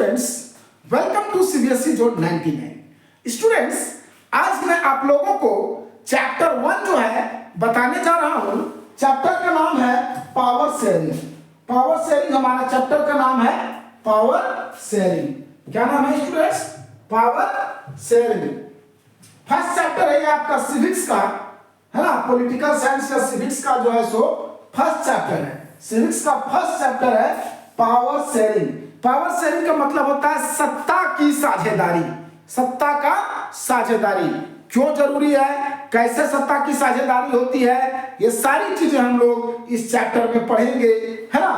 Students, welcome to CBSE zone 99। Students, आज मैं आप लोगों को चैप्टर 1 जो है बताने जा रहा हूं। चैप्टर का नाम है पावर शेयरिंग। पावर शेयरिंग हमारा चैप्टर का नाम है पावर शेयरिंग। क्या नाम है students? Power sharing. First chapter है ये आपका सिविक्स का, है ना, पॉलिटिकल साइंस या सिविक्स का जो है सो फर्स्ट चैप्टर है। सिविक्स का फर्स्ट चैप्टर है पावर शेयरिंग। पावर शेयरिंग का मतलब होता है सत्ता की साझेदारी। सत्ता का साझेदारी क्यों जरूरी है, कैसे सत्ता की साझेदारी होती है, ये सारी चीजें हम लोग इस चैप्टर में पढ़ेंगे, है ना।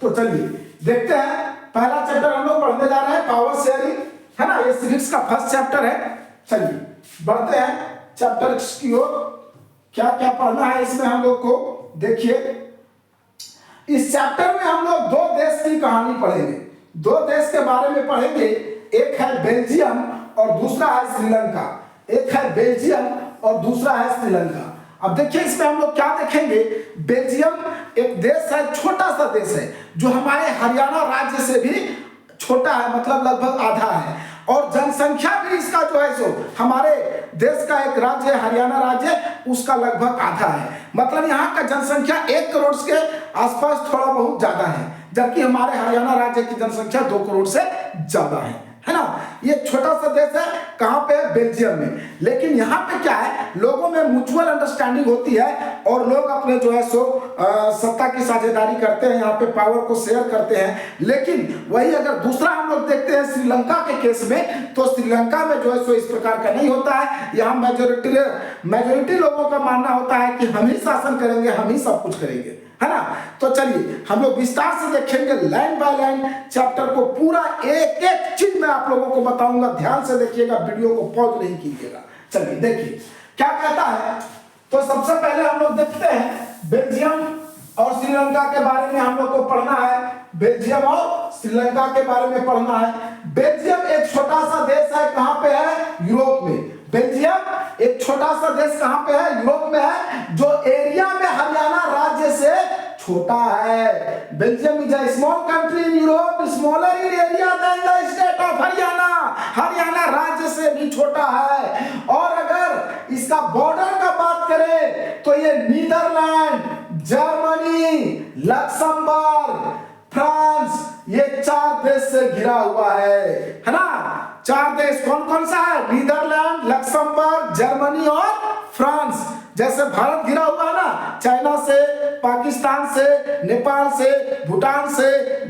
तो चलिए देखते हैं। पहला चैप्टर हम लोग पढ़ने जा रहे हैं पावर शेयरिंग, है ना। ये सिविक्स का फर्स्ट चैप्टर है। चलिए बढ़ते हैं चैप्टर की ओर। क्या क्या पढ़ना है इसमें हम लोग को देखिए। इस चैप्टर में हम लोग दो देश की कहानी पढ़ेंगे, दो देश के बारे में पढ़ेंगे। एक है बेल्जियम और दूसरा है श्रीलंका। एक है बेल्जियम और दूसरा है श्रीलंका। अब देखिए इसमें हम लोग क्या देखेंगे। बेल्जियम एक देश है, छोटा सा देश है, जो हमारे हरियाणा राज्य से भी छोटा है, मतलब लगभग आधा है। और जनसंख्या भी इसका जो है सो हमारे देश का एक राज्य है हरियाणा राज्य, उसका लगभग आधा है। मतलब यहाँ का जनसंख्या 1 करोड़ के आसपास थोड़ा बहुत ज्यादा है, जबकि हमारे हरियाणा राज्य की जनसंख्या 2 करोड़ से ज्यादा है ना। ये छोटा सा देश है, कहाँ पे है? बेल्जियम में। लेकिन यहाँ पे क्या है, लोगों में म्यूचुअल अंडरस्टैंडिंग होती है और लोग अपने जो है सो सत्ता की साझेदारी करते हैं, यहाँ पे पावर को शेयर करते हैं। लेकिन वही अगर दूसरा हम लोग देखते हैं श्रीलंका के केस में, तो श्रीलंका में जो है सो इस प्रकार का नहीं होता है। यहाँ मेजोरिटी लोगों का मानना होता है कि हम ही शासन करेंगे, हम ही सब कुछ करेंगे, है ना। तो चलिए हम लोग विस्तार से देखेंगे लाइन बाय लाइन चैप्टर को। पूरा एक एक चीज मैं आप लोगों को बताऊंगा, ध्यान से देखिएगा, वीडियो को पॉज नहीं कीजिएगा। चलिए देखिए क्या कहता है। तो सबसे पहले हम लोग देखते हैं बेल्जियम और श्रीलंका के बारे में हम लोग को पढ़ना है। बेल्जियम और श्रीलंका के बारे में पढ़ना है। बेल्जियम एक छोटा सा देश है, कहां पे है? यूरोप में। बेल्जियम एक छोटा सा देश कहां पे है? यूरोप में है, जो एरिया में हरियाणा राज्य से छोटा है। Belgium is a small country in Europe, smaller in area than the state of Haryana. Haryana राज्य से भी छोटा है। और अगर इसका बॉर्डर का बात करें तो ये नीदरलैंड, जर्मनी, लक्समबर्ग, फ्रांस, ये 4 देश से घिरा हुआ है ना। 4 देश कौन कौन सा है? नीदरलैंड, लक्समबर्ग, जर्मनी और फ्रांस। जैसे भारत घिरा हुआ है ना, चाइना से, पाकिस्तान से, नेपाल से, भूटान से,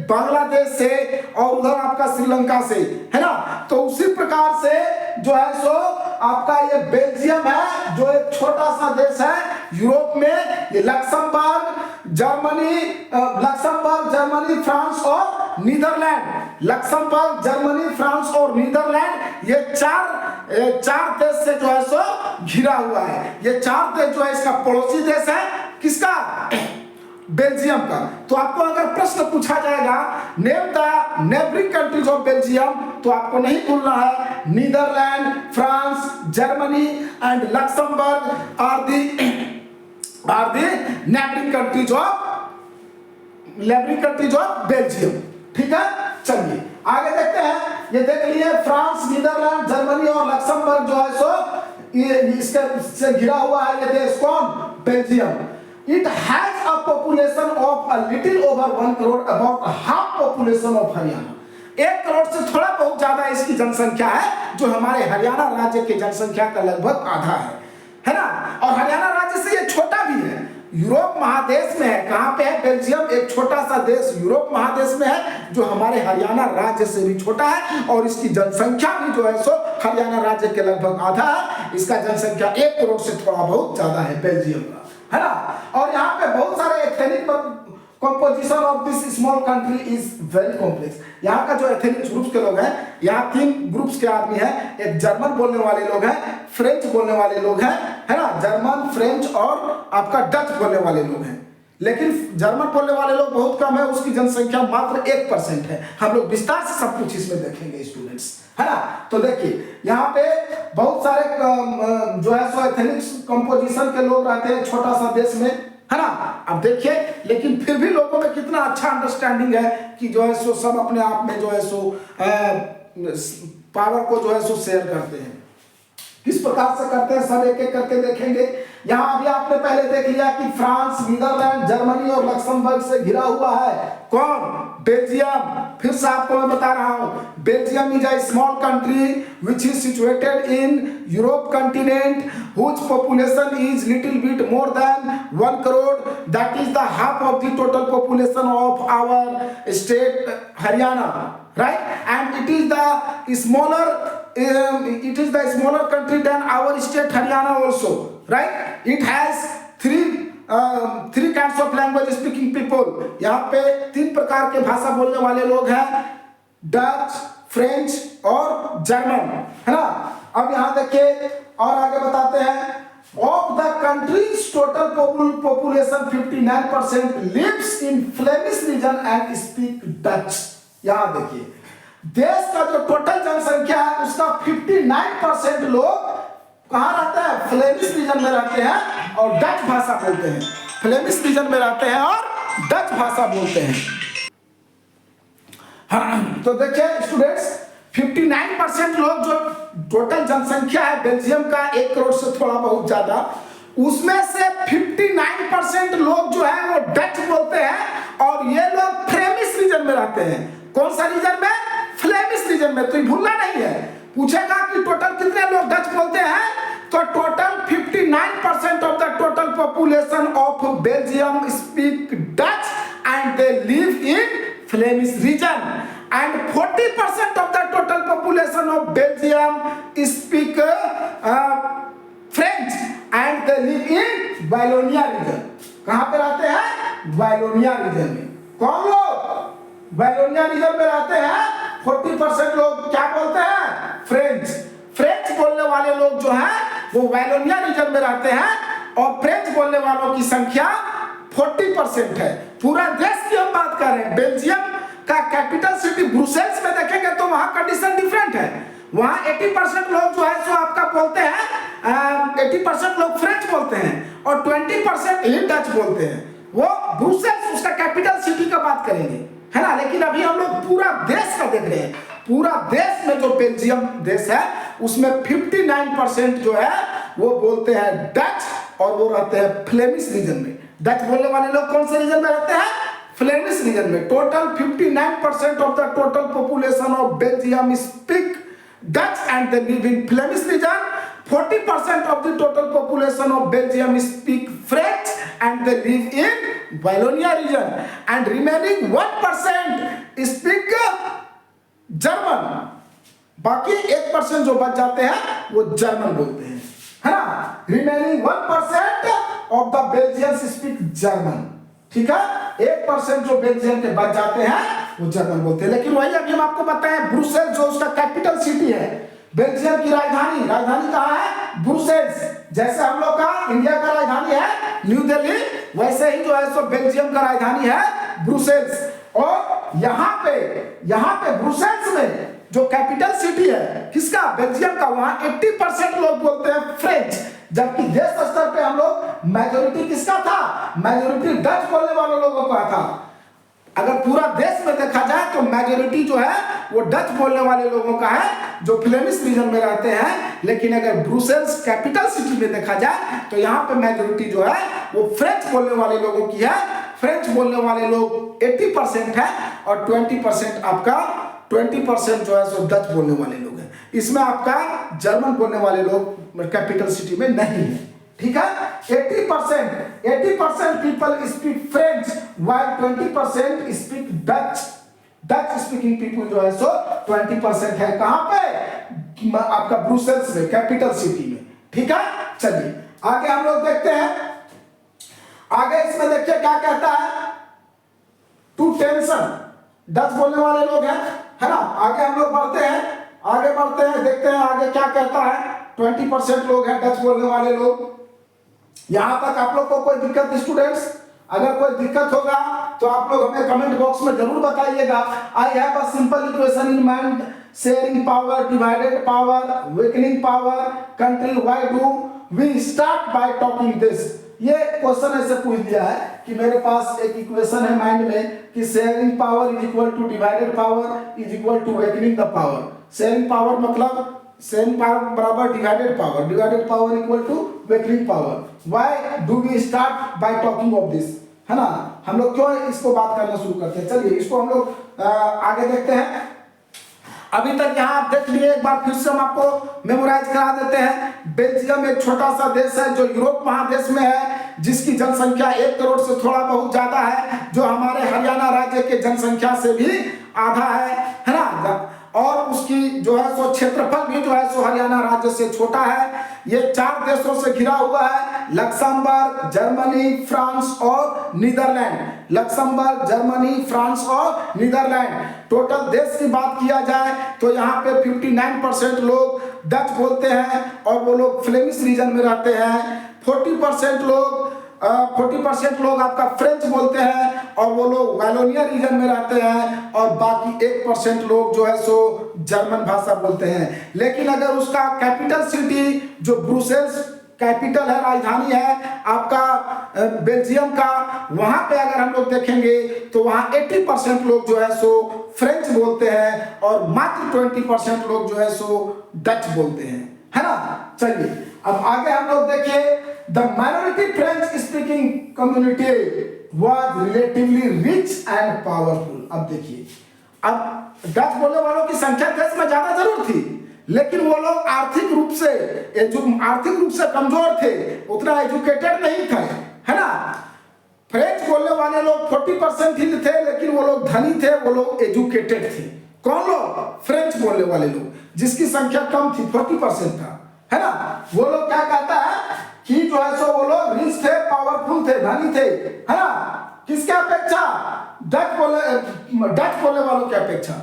बांग्लादेश से और उधर आपका श्रीलंका से, है ना। तो उसी प्रकार से जो है सो आपका ये बेल्जियम है, जो एक छोटा सा देश है यूरोप में। ये लक्समबर्ग, जर्मनी, फ्रांस और नीदरलैंड। लक्समबर्ग, जर्मनी, फ्रांस और नीदरलैंड, ये चार देश से जो है सो घिरा हुआ है। ये 4 देश जो है इसका पड़ोसी देश है। किसका? बेल्जियम का। तो आपको अगर प्रश्न पूछा जाएगा name the neighbouring countries of Belgium, तो आपको नहीं भूलना है Netherland, France, Germany and Luxembourg are the neighbouring countries of Belgium. ठीक है, चलिए आगे देखते हैं। ये देख लिए फ्रांस, नीदरलैंड, जर्मनी और लक्समबर्ग जो है सो ये इसके से घिरा हुआ है ये देश। कौन? Belgium. It has a population of a little over 1 crore, about half population of Haryana. 1 crore से थोड़ा बहुत ज्यादा इसकी जनसंख्या है, जो हमारे हरियाणा राज्य की जनसंख्या का लगभग आधा है ना। और हरियाणा राज्य से ये छोटा भी है, यूरोप महादेश में है। कहां पे है? बेल्जियम एक छोटा सा देश यूरोप महादेश में है, जो हमारे हरियाणा राज्य से भी छोटा है। और इसकी जनसंख्या भी जो है सो हरियाणा राज्य के लगभग आधा है। इसका जनसंख्या 1 करोड़ से थोड़ा बहुत ज्यादा है बेल्जियम का, है ना। और यहाँ पे बहुत सारे ethnic composition of this small country is very complex. यहाँ का जो एथनिक ग्रुप्स के लोग हैं, यहाँ 3 ग्रुप्स के आदमी हैं। एक जर्मन बोलने वाले लोग हैं, फ्रेंच बोलने वाले लोग हैं, है ना। जर्मन, फ्रेंच और आपका डच बोलने वाले लोग हैं। लेकिन जर्मन बोलने वाले लोग बहुत कम है, उसकी जनसंख्या मात्र 1% है। हम लोग विस्तार से सब कुछ इसमें देखेंगे स्टूडेंट्स, है ना। तो देखिए यहाँ पे बहुत सारे जो है सो एथनिक कंपोजिशन के लोग रहते हैं छोटा सा देश में। है ना। अब देखिए, लेकिन फिर भी लोगों में कितना अच्छा अंडरस्टैंडिंग है कि जो है सो सब अपने आप में जो है सो पावर को जो है सो शेयर करते हैं। किस प्रकार से करते हैं सब एक एक करके देखेंगे। यहाँ अभी आपने पहले देख लिया कि फ्रांस, नीदरलैंड, जर्मनी और लक्समबर्ग से घिरा हुआ है कौन? बेल्जियम। फिर से आपको मैं बता रहा हूं, Belgium is a small country which is situated in Europe continent whose population is little bit more than 1 crore, that is the half of the total population of our state Haryana, right? And it is the smaller country than our state Haryana also, right? It has three kinds of language speaking people. यहाँ पे 3 प्रकार के भाषा बोलने वाले लोग हैं, Dutch, French और जर्मन, है ना। अब यहाँ देखिए और आगे बताते हैं, of the countries total population 59% lives in Flemish region and speak Dutch. यहाँ देखिए, देश का जो टोटल जनसंख्या है उसका 59% लोग कहाँ रहते हैं? फ्लेमिश रीजन में रहते हैं और डच भाषा बोलते हैं। फ्लेमिश रीजन में रहते हैं और डच भाषा बोलते हैं। हाँ, तो देखिए स्टूडेंट्स, 59% लोग, जो टोटल जनसंख्या है बेल्जियम का 1 करोड़ से थोड़ा बहुत ज्यादा, उसमें से 59% लोग जो है वो डच बोलते हैं और ये लोग फ्लेमिश रीजन में रहते हैं। कौन सा रीजन में? फ्लेमिश रीजन में। तो ये भूलना नहीं है, पूछेगा कि टोटल कितने लोग डच बोलते हैं, तो total 59% of the total population of Belgium speak Dutch and they live in Flemish reason, and 40% of the total population of Belgium speak French and they live in Wallonia region। कहाँ पे रहते हैं? Wallonia region में। कौन लोग Wallonia region में रहते हैं? 40% लोग क्या बोलते हैं? फ्रेंच। फ्रेंच बोलने वाले लोग जो हैं वो वालोनिया रीजन में रहते हैं और फ्रेंच बोलने वालों की संख्या 40% है। पूरा देश की हम बात कर रहे हैं। बेल्जियम का कैपिटल सिटी ब्रुसेल्स में देखेंगे तो वहां कंडीशन डिफरेंट है। वहां 80% लोग जो है सो आपका बोलते हैं, 80% लोग फ्रेंच बोलते हैं और 20% ही डच बोलते हैं। वो ब्रुसेल्स उसका कैपिटल सिटी का बात करेंगे, है ना। लेकिन अभी हम लोग पूरा देश का देख रहे हैं। पूरा देश में जो बेल्जियम देश है उसमें 59% जो है वो बोलते हैं डच और वो रहते हैं फ्लेमिश रीजन में। डच बोलने वाले लोग कौन से रीजन में रहते हैं? फ्लेमिश रीजन में। Total 59% of the total population of Belgium speak Dutch and they live in Flemish region. 40% of the total population of Belgium speak French and they live in Wallonia region and remaining 1% speak German. बाकी 1% जो बच जाते हैं वो German बोलते हैं, है ना। Remaining 1% of the Belgians speak German, ठीक है। 1% जो बेल्जियम के बच जाते हैं वो जर्मन बोलते हैं। लेकिन वही अभी हम आपको बताएं, ब्रुसेल्स जो उसका कैपिटल सिटी है, बेल्जियम की राजधानी कहाँ है? ब्रुसेल्स। जैसे हम लोग का इंडिया का राजधानी है न्यू दिल्ली, वैसे ही जो है सो बेल्जियम का राजधानी है ब्रुसेल्स। और यहाँ पे ब्रुसेल्स में जो कैपिटल सिटी है किसका? बेल्जियम का, वहां 80% लोग बोलते हैं फ्रेंच। जबकि देश स्तर पे हम लोग मेजोरिटी किसका था? मेजोरिटी डच बोलने वाले लोगों का था। अगर पूरा देश में देखा जाए तो मेजोरिटी जो है वो डच बोलने वाले लोगों का है जो फ्लेमिश रीजन में रहते हैं। लेकिन अगर ब्रुसेल्स कैपिटल सिटी में देखा जाए तो यहाँ पे मेजोरिटी जो है वो फ्रेंच बोलने वाले लोगों की है। फ्रेंच बोलने वाले लोग 80% है और 20% जो है सो डच बोलने वाले लोग हैं। इसमें आपका जर्मन बोलने वाले लोग कैपिटल सिटी में नहीं है, ठीक है। 80% people speak French while 20% speak Dutch. Dutch speaking people जो है सो 20% है। कहां पे? आपका ब्रुसेल्स में, कैपिटल सिटी में, ठीक है। चलिए आगे हम लोग देखते हैं। आगे इसमें देखिए क्या कहता है, टू टेंशन डच बोलने वाले लोग हैं, है ना। आगे हम लोग बढ़ते हैं, देखते हैं आगे क्या कहता है। 20% लोग हैं डच बोलने वाले लोग। यहां तक आप लोग को कोई दिक्कत स्टूडेंट्स? अगर कोई दिक्कत होगा तो आप लोग हमें कमेंट बॉक्स में जरूर बताइएगा। I have a simple equation in mind, sharing power, divided power, weakening power, country, why do we start by talking this. ये क्वेश्चन ऐसे पूछ दिया है कि मेरे पास एक इक्वेशन है माइंड में कि sharing power is equal to divided power is equal to weakening the power. Sharing power मतलब शेयरिंग पावर बराबर divided power equal to weakening power. Why do we start by talking of this, है ना, हम लोग क्यों इसको बात करना शुरू करते हैं। चलिए इसको हम लोग आगे देखते हैं। अभी तक यहाँ आप देख लिए, एक बार फिर से हम आपको मेमोराइज करा देते हैं। बेल्जियम एक छोटा सा देश है जो यूरोप महादेश में है, जिसकी जनसंख्या 1 करोड़ से थोड़ा बहुत ज्यादा है, जो हमारे हरियाणा राज्य के जनसंख्या से भी आधा है ना, और उसकी जो है सो क्षेत्रफल भी जो है सो हरियाणा राज्य से छोटा है। ये 4 देशों से घिरा हुआ है, लक्समबर्ग, जर्मनी, फ्रांस और नीदरलैंड। लक्समबर्ग, जर्मनी, फ्रांस और नीदरलैंड। टोटल देश की बात किया जाए तो यहाँ पे 59% लोग डच बोलते हैं और वो लोग फ्लेमिश रीजन में रहते हैं। 40% लोग आपका फ्रेंच बोलते हैं और वो लोग वैलोनिया रीजन में रहते हैं, और बाकी 1% लोग जो है सो जर्मन भाषा बोलते हैं। लेकिन अगर उसका कैपिटल सिटी जो ब्रुसेल्स कैपिटल है, राजधानी है आपका बेल्जियम का, वहां पे अगर हम लोग देखेंगे तो वहां 80% लोग जो है सो फ्रेंच बोलते हैं और मात्र 20% लोग जो है सो डच बोलते हैं, है ना। चलिए अब आगे हम लोग देखिए, the minority French speaking community was relatively rich and powerful. अब देखिए, अब डच बोलने वालों की संख्या देश में ज्यादा जरूर थी, लेकिन वो लोग आर्थिक रूप से कमजोर थे, उतना एजुकेटेड नहीं थे, है ना। फ्रेंच बोलने वाले लोग 40% ही थे, लेकिन वो लोग धनी थे, वो लोग एजुकेटेड थे। कौन लोग? फ्रेंच बोलने वाले लोग, जिसकी संख्या कम थी, 40% था, है ना। वो लोग क्या कहता है कि जो है सो वो लोग रिच थे, पावरफुल थे, धनी थे, है ना। किसके अपेक्षा? डच बोलने वालों की अपेक्षा।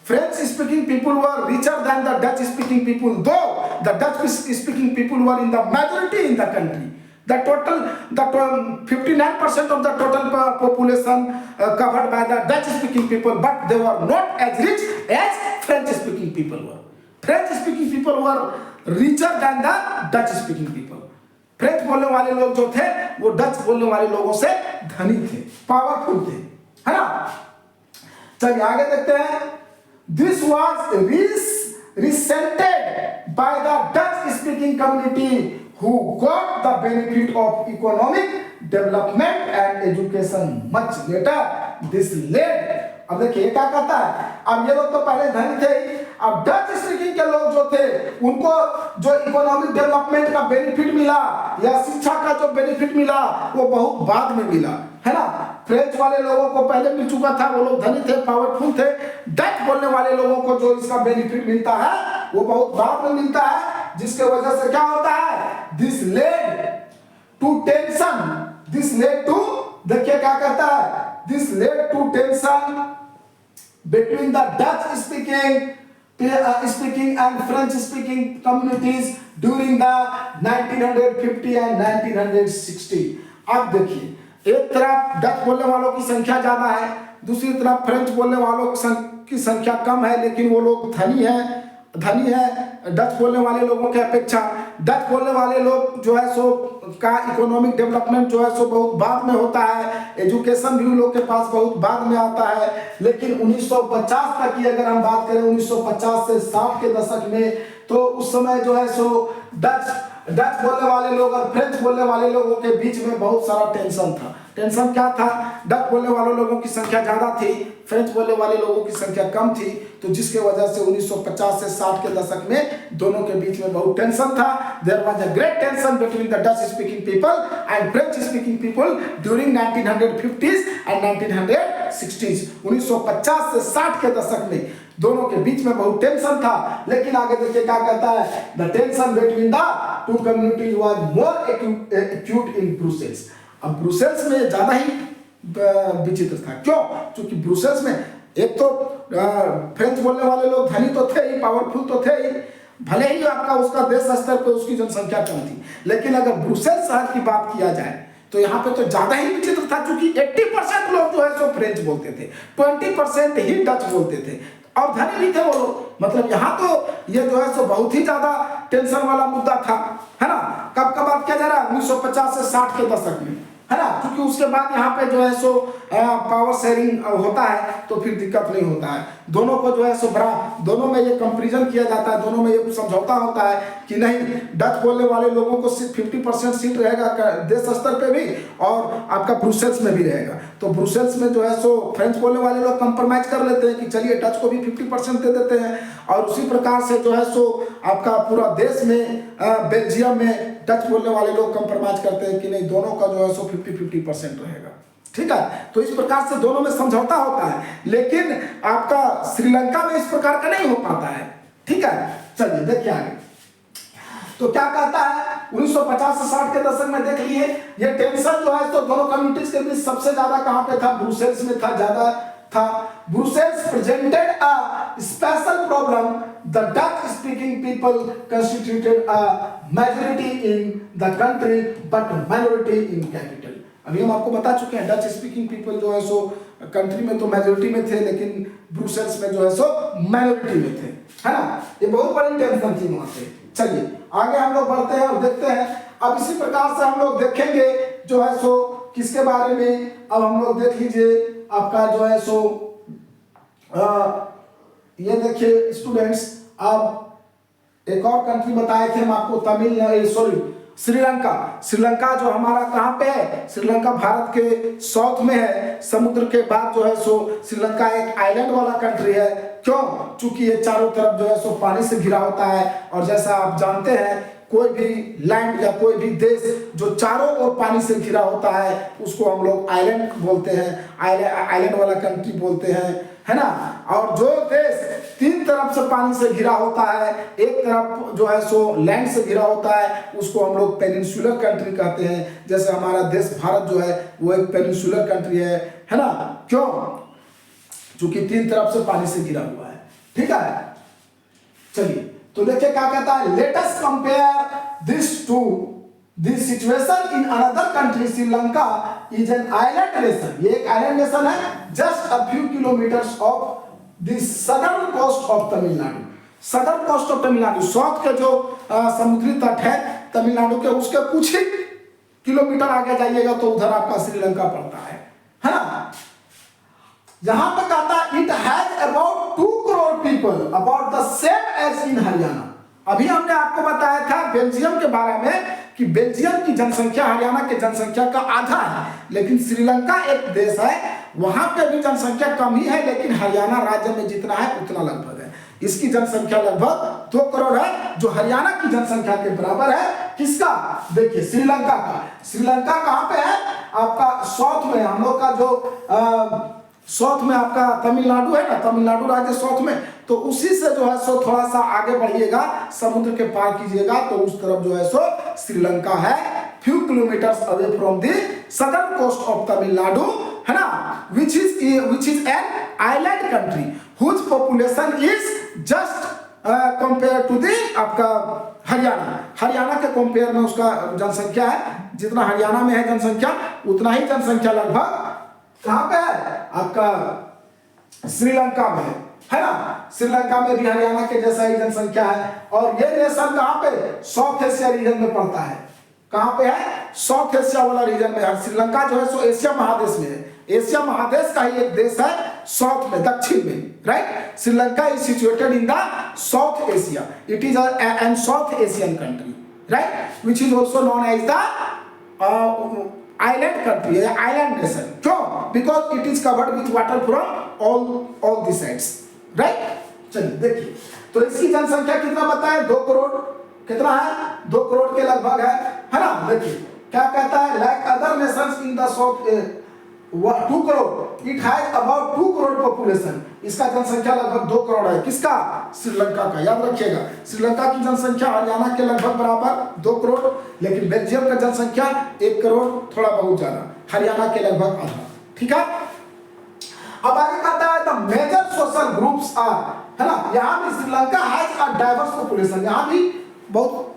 French speaking people were richer than the Dutch speaking people, though the Dutch speaking people were in the majority in the country. The 59% of the total population covered by the Dutch speaking people, but they were not as rich as French speaking people were. French speaking people were richer than the Dutch speaking people. French बोलने वाले लोग जो थे वो Dutch बोलने वाले लोगों से धनी थे, पावरफुल थे, है ना। चलिए आगे देखते हैं। This was resented by the Dutch-speaking community who got the benefit of economic development and education much later. This led, अब देखिए क्या कहता है, अब ये लोग तो पहले धनी थे, अब डच स्पीकिंग के लोग जो थे उनको जो इकोनॉमिक डेवलपमेंट का बेनिफिट मिला या शिक्षा का जो बेनिफिट मिला वो बहुत बाद में मिला, है ना। फ्रेंच वाले लोगों को पहले मिल चुका था, वो लोग धनी थे, पावरफुल थे। डच बोलने वाले लोगों को जो इसका बेनिफिट मिलता है वो बहुत बाद में मिलता है, जिसके वजह से क्या होता है, दिस लेड टू टेंशन, देखिए क्या कहता है, this led to tension between the Dutch speaking and French speaking communities during the 1950 and 1960। अब देखिए, एक तरफ डच बोलने वालों की संख्या ज्यादा है, दूसरी तरफ फ्रेंच बोलने वालों की संख्या कम है, लेकिन वो लोग धनी है डच बोलने वाले लोगों के अपेक्षा। डच बोलने वाले लोग जो है सो का इकोनॉमिक डेवलपमेंट जो है सो बहुत बाद में होता है, एजुकेशन भी उन लोग के पास बहुत बाद में आता है। लेकिन 1950 तक की अगर हम बात करें, 1950 से 60 के दशक में, तो उस समय जो है सो डच बोलने वाले लोग और फ्रेंच बोलने वाले लोगों के बीच में बहुत सारा टेंशन था। टेंशन क्या था? डच बोलने वाले लोगों की संख्या ज्यादा थी, फ्रेंच बोलने वाले लोगों की संख्या कम थी, तो जिसके वजह से 1950 से 60 के दशक में दोनों के बीच में बहुत टेंशन था। There was a great tension between the Dutch speaking people and French speaking people during 1950s and 1960s। 1950 से 60 के दशक में दोनों के बीच में बहुत टेंशन था। लेकिन आगे देखिए क्या कहता है, the tension between the two communities was more acute in Brussels. अब ब्रुसेल्स में ज्यादा ही विचित्र था। क्यों? क्योंकि ब्रुसेल्स में एक तो फ्रेंच बोलने वाले लोग धनी तो थे ही, पावरफुल तो थे ही, भले ही आपका उसका देश स्तर पर उसकी जनसंख्या कम थी, लेकिन अगर ब्रुसेल्स शहर की बात किया जाए तो यहाँ पे तो ज्यादा ही विचित्र था, क्योंकि 80% लोग जो है सो फ्रेंच बोलते थे, 20% ही डच बोलते थे और धनी भी थे वो लोग। मतलब यहाँ तो ये जो है सो बहुत ही ज्यादा टेंशन वाला मुद्दा था, है ना। कब का बात किया जा रहा है, 1950 से 60 के दशक में, है ना, क्योंकि उसके बाद यहाँ पे जो है सो पावर शेयरिंग होता है तो फिर दिक्कत नहीं होता है। दोनों को जो है सो बड़ा, दोनों में ये कंपेरिजन किया जाता है, दोनों में ये समझौता होता है कि नहीं, डच बोलने वाले लोगों को सिर्फ 50% सीट रहेगा देश स्तर पे भी और आपका ब्रुसेल्स में भी रहेगा। तो ब्रुसेल्स में जो है सो फ्रेंच बोलने वाले लोग कंप्रोमाइज कर लेते हैं कि चलिए डच को भी 50% दे देते हैं, और उसी प्रकार से जो है सो आपका पूरा देश में बेल्जियम में डच बोलने वाले लोग कंप्रोमाइज करते हैं कि नहीं, दोनों का जो है सो 50-50% रहेगा, ठीक है। तो इस प्रकार से दोनों में समझौता होता है, लेकिन आपका श्रीलंका में इस प्रकार का नहीं हो पाता है, ठीक है। चलिए देखिए आगे, तो क्या कहता है 1950 से 60 के दशक में देख लिए ये टेंशन जो है तो दोनों कम्युनिटीज के बीच सबसे ज्यादा कहां पे था, ब्रुसेल्स में था, ज्यादा था। Brussels presented a special problem, the Dutch speaking people constituted a majority in the country but minority in capital. अभी हम आपको बता चुके हैं डच स्पीकिंग पीपल जो है सो कंट्री में तो मेजॉरिटी में थे, लेकिन ब्रुसेल्स में जो है सो माइनॉरिटी में थे, है ना। ये बहुत बड़ी टेंशन थी वहां पे। चलिए आगे हम लोग बढ़ते हैं और देखते हैं। अब इसी प्रकार से हम लोग देखेंगे जो है सो किसके बारे में, अब हम लोग देख लीजिए आपका जो है सो ये देखिए स्टूडेंट्स, अब एक और कंट्री बताए थे हम आपको, श्रीलंका। श्रीलंका जो हमारा कहाँ पे है, श्रीलंका भारत के साउथ में है, समुद्र के बाद जो है सो श्रीलंका एक आइलैंड वाला कंट्री है। क्यों? चूंकि ये चारों तरफ जो है सो पानी से घिरा होता है, और जैसा आप जानते हैं कोई भी लैंड या कोई भी देश जो चारों ओर पानी से घिरा होता है उसको हम लोग आइलैंड बोलते हैं, आइलैंड वाला कंट्री बोलते हैं, है ना। और जो देश तीन तरफ से पानी से घिरा होता है, एक तरफ जो है सो लैंड से घिरा होता है, उसको हम लोग पेनिनसुलर कंट्री कहते हैं। जैसे हमारा देश भारत जो है वो एक पेनिनसुलर कंट्री है ना। क्यों? क्योंकि तीन तरफ से पानी से घिरा हुआ है, ठीक है। चलिए तो देखिए क्या कहता है, let us compare this to this situation in another country. Sri Lanka is an island nation, ये एक आइलैंड नेशन है, just a few kilometres off the southern coast of Tamil Nadu. Southern coast of Tamil Nadu, south के जो समुद्री तट है तमिलनाडु के, उसके कुछ ही किलोमीटर आगे जाइएगा तो उधर आपका श्रीलंका पड़ता है ना। यहां पे कहता है it has about 2 crore people, about the same as in Haryana. अभी हमने आपको बताया था बेल्जियम के बारे में कि बेल्जियम की जनसंख्या हरियाणा की जनसंख्या का आधा है, लेकिन श्रीलंका एक देश है वहां पे भी जनसंख्या कम ही है, लेकिन हरियाणा राज्य में जितना है उतना लगभग है। इसकी जनसंख्या लगभग 2 करोड़ है, जो हरियाणा की जनसंख्या के बराबर है। किसका? देखिए श्रीलंका का। श्रीलंका कहां पे है? आपका साउथ में, हम लोग का जो साउथ में आपका तमिलनाडु है ना, तमिलनाडु राज्य साउथ में, तो उसी से जो है सो थोड़ा सा आगे बढ़िएगा, समुद्र के पार कीजिएगा तो उस तरफ जो है सो श्रीलंका है, few kilometres away from the southern coast of Tamil Nadu, है ना, which is an island country whose population is just compared to the आपका हरियाणा के कंपेयर में उसका जनसंख्या है, जितना हरियाणा में है जनसंख्या उतना ही जनसंख्या लगभग कहां पे है? आपका श्रीलंका में है ना। श्रीलंका में भी हरियाणा के जैसा ही जनसंख्या है, और ये नेशन कहां पे? साउथ एशिया रीजन में पड़ता है। कहां पे है? साउथ एशिया वाला रीजन में है। श्रीलंका जो है सो एशिया महादेश में है, एशिया महादेश का ही एक देश है, साउथ में, दक्षिण में, right. Sri Lanka is situated in the south Asia, it is an south Asian country, right, which is also known as the island country है, आइलैंड नेशन। क्यों? Because it is covered with water from all the sides, right. चलिए देखिए, तो इसकी जनसंख्या कितना बताएं? 2 करोड़। कितना है? 2 करोड़ के लगभग है ना। देखिए क्या कहता है, like other Nations in the south 2 crore, it has about 2 crore population. इसका जनसंख्या लगभग 2 करोड़ है। किसका? श्रीलंका का। याद रखिएगा, श्रीलंका की जनसंख्या हरियाणा के लगभग बराबर 2 करोड़, लेकिन बेल्जियम का जनसंख्या 1 करोड़ थोड़ा बहुत ज्यादा, हरियाणा के लगभग आधा, ठीक है। अब आगे कहता है the major social groups are, है ना। यहाँ भी Sri Lanka has a diverse population, यहाँ भी बहुत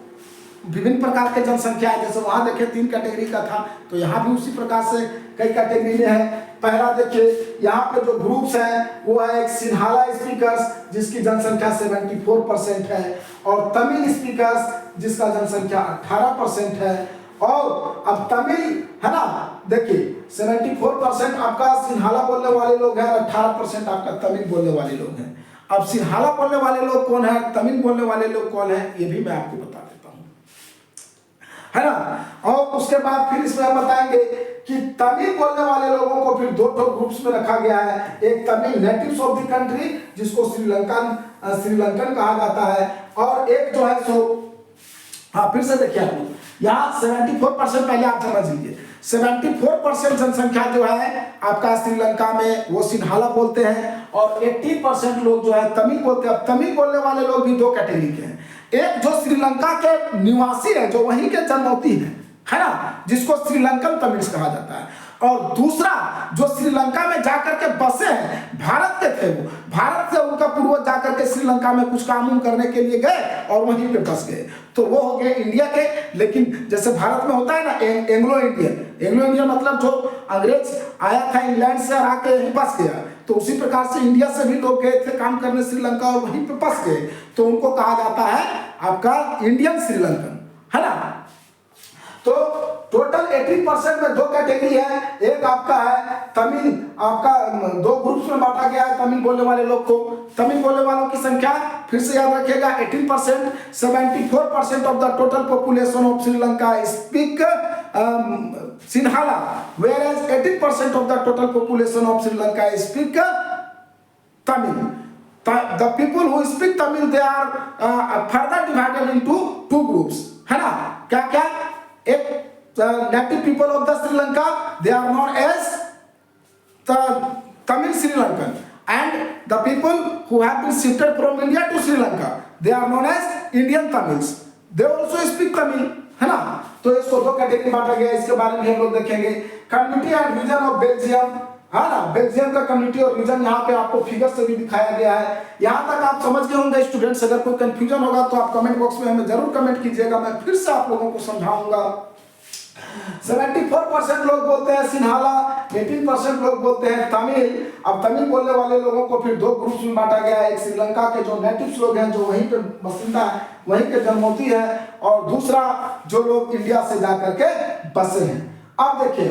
विभिन्न प्रकार के जनसंख्या है। जैसे वहां देखिए 3 कैटेगरी का था, तो यहाँ भी उसी प्रकार से कई कैटेगरी में है। पहला देखिए यहाँ पे जो ग्रुप्स है वो है एक सिन्हाला स्पीकर्स जिसकी जनसंख्या 74% है, और तमिल स्पीकर्स जिसका जनसंख्या 18% है। और अब तमिल है ना, देखिए 74% आपका सिन्हाला बोलने वाले लोग हैं, 18% आपका तमिल बोलने वाले लोग हैं। अब सिन्हाला बोलने वाले लोग कौन है, तमिल बोलने वाले लोग कौन है, ये भी मैं आपको बता देता हूं, है ना। और उसके बाद फिर इसमें हम बताएंगे कि तमिल बोलने वाले लोगों को फिर 2 ग्रुप्स में रखा गया है। एक Tamil natives of the country जिसको श्रीलंकन कहा जाता है, और एक जो है सो हाँ फिर से देखिए आप लोग यहाँ 74% पहले आप समझ लीजिए, 74% जनसंख्या जो है आपका श्रीलंका में वो सिन्हाला बोलते हैं, और 80% लोग जो है तमिल बोलते हैं। अब तमिल बोलने वाले लोग भी 2 कैटेगरी के हैं, एक जो श्रीलंका के निवासी है, जो वहीं के जन्मौती है ना, जिसको श्रीलंकन तमिल्स कहा जाता है, और दूसरा जो श्रीलंका में जाकर के बसे हैं, भारत के थे, वो भारत से उनका पूर्वज जाकर के श्रीलंका में कुछ काम करने के लिए गए और वहीं पे बस गए, तो वो हो गए इंडिया के। लेकिन जैसे भारत में होता है ना एंग्लो इंडियन मतलब जो अंग्रेज आया था इंग्लैंड से और आके यहीं बस गया, तो उसी प्रकार से इंडिया से भी लोग गए थे काम करने श्रीलंका और वहीं पे बस गए, तो उनको कहा जाता है आपका इंडियन श्रीलंकन, है ना। तो टोटल 80% में 2 कैटेगरी है, एक आपका है तमिल, आपका 2 ग्रुप्स में बांटा गया है तमिल बोलने वाले लोग को। तमिल बोलने वालों की संख्या फिर से याद रखिएगा 18%, 74% of the total population of Sri Lanka speak Sinhala, whereas 18% of the total population of Sri Lanka speak Tamil. The people who speak Tamil, they are further divided into 2 groups, है ना। क्या क्या, एक native people of the Sri Lanka, they are known as the Tamil Sri Lankan, and the people who have been shifted from India to Sri Lanka, they are known as Indian Tamils. They also speak Tamil, है ना। तो इसको 2 category बांटा गया, इसके बारे में हम लोग देखेंगे। Community and region of Belgium, है ना, बेल्जियम का कम्युनिटी और रीजन यहाँ पे आपको फिगर से भी दिखाया गया है। यहाँ तक आप समझ गए होंगे स्टूडेंट्स, अगर कोई कंफ्यूजन होगा तो आप कमेंट बॉक्स में हमें जरूर कमेंट कीजिएगा, मैं फिर से आप लोगों को समझाऊंगा। 74% लोग बोलते हैं सिन्हाला, 18% लोग बोलते हैं तमिल। अब तमिल बोलने वाले लोगों को फिर 2 ग्रुप्स में बांटा गया है, एक श्रीलंका के जो नेटिव्स लोग हैं, जो वहीं पे बसिंदा है, वहीं के जन्मौती है, और दूसरा जो लोग इंडिया से जाकर के बसे हैं। अब देखिए,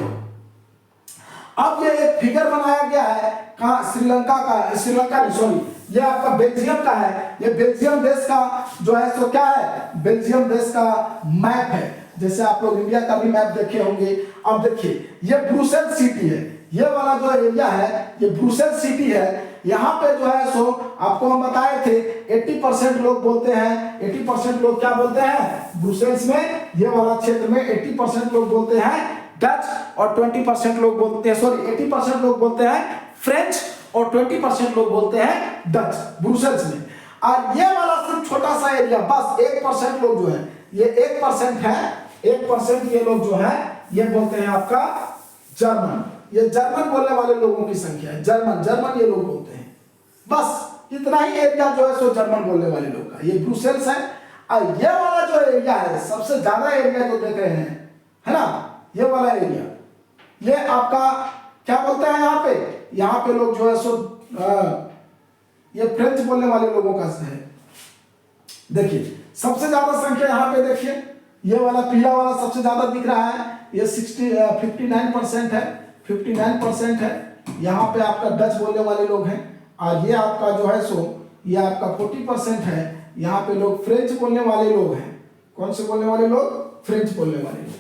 अब ये एक फिगर बनाया गया है, कहाँ, श्रीलंका का, श्रीलंका सॉरी, ये आपका बेल्जियम का है। ये बेल्जियम देश का जो है सो क्या है, बेल्जियम देश का मैप है, जैसे आप लोग इंडिया का भी मैप देखे होंगे। अब देखिए, ये ब्रुसेल्स सिटी है, ये वाला जो एरिया है ये ब्रुसेल्स सिटी है। यहाँ पे जो है सो आपको हम बताए थे 80% लोग बोलते हैं, 80% लोग क्या बोलते हैं ब्रुसेल्स में, ये वाला क्षेत्र में 80% लोग बोलते हैं डच, और 20% लोग बोलते हैं, सॉरी 80% लोग बोलते हैं फ्रेंच, और 20% लोग बोलते हैं डच ब्रुसेल्स में। और ये वाला सिर्फ छोटा सा एरिया, बस 1% लोग जो है, ये 1% है, 1% ये लोग जो है ये बोलते हैं आपका जर्मन। ये जर्मन बोलने वाले लोगों की संख्या है, जर्मन ये लोग बोलते हैं। बस इतना ही एरिया जो है सो जर्मन बोलने वाले लोग का, ये ब्रुसेल्स है। और ये वाला जो एरिया है, सबसे ज्यादा एरिया जो देख रहे हैं, है ना, ये वाला एरिया, ये आपका क्या बोलते हैं यहाँ पे लोग जो है सो ये फ्रेंच बोलने वाले लोगों का है। देखिए सबसे ज्यादा संख्या यहाँ पे देखिए, ये वाला पीला वाला सबसे ज्यादा दिख रहा है, ये 59% है, 59% है। यहाँ पे आपका डच बोलने वाले लोग हैं, और ये आपका जो है सो ये आपका 40% है। यहाँ पे लोग फ्रेंच बोलने वाले लोग हैं। कौन से बोलने वाले लोग, फ्रेंच बोलने वाले लोग।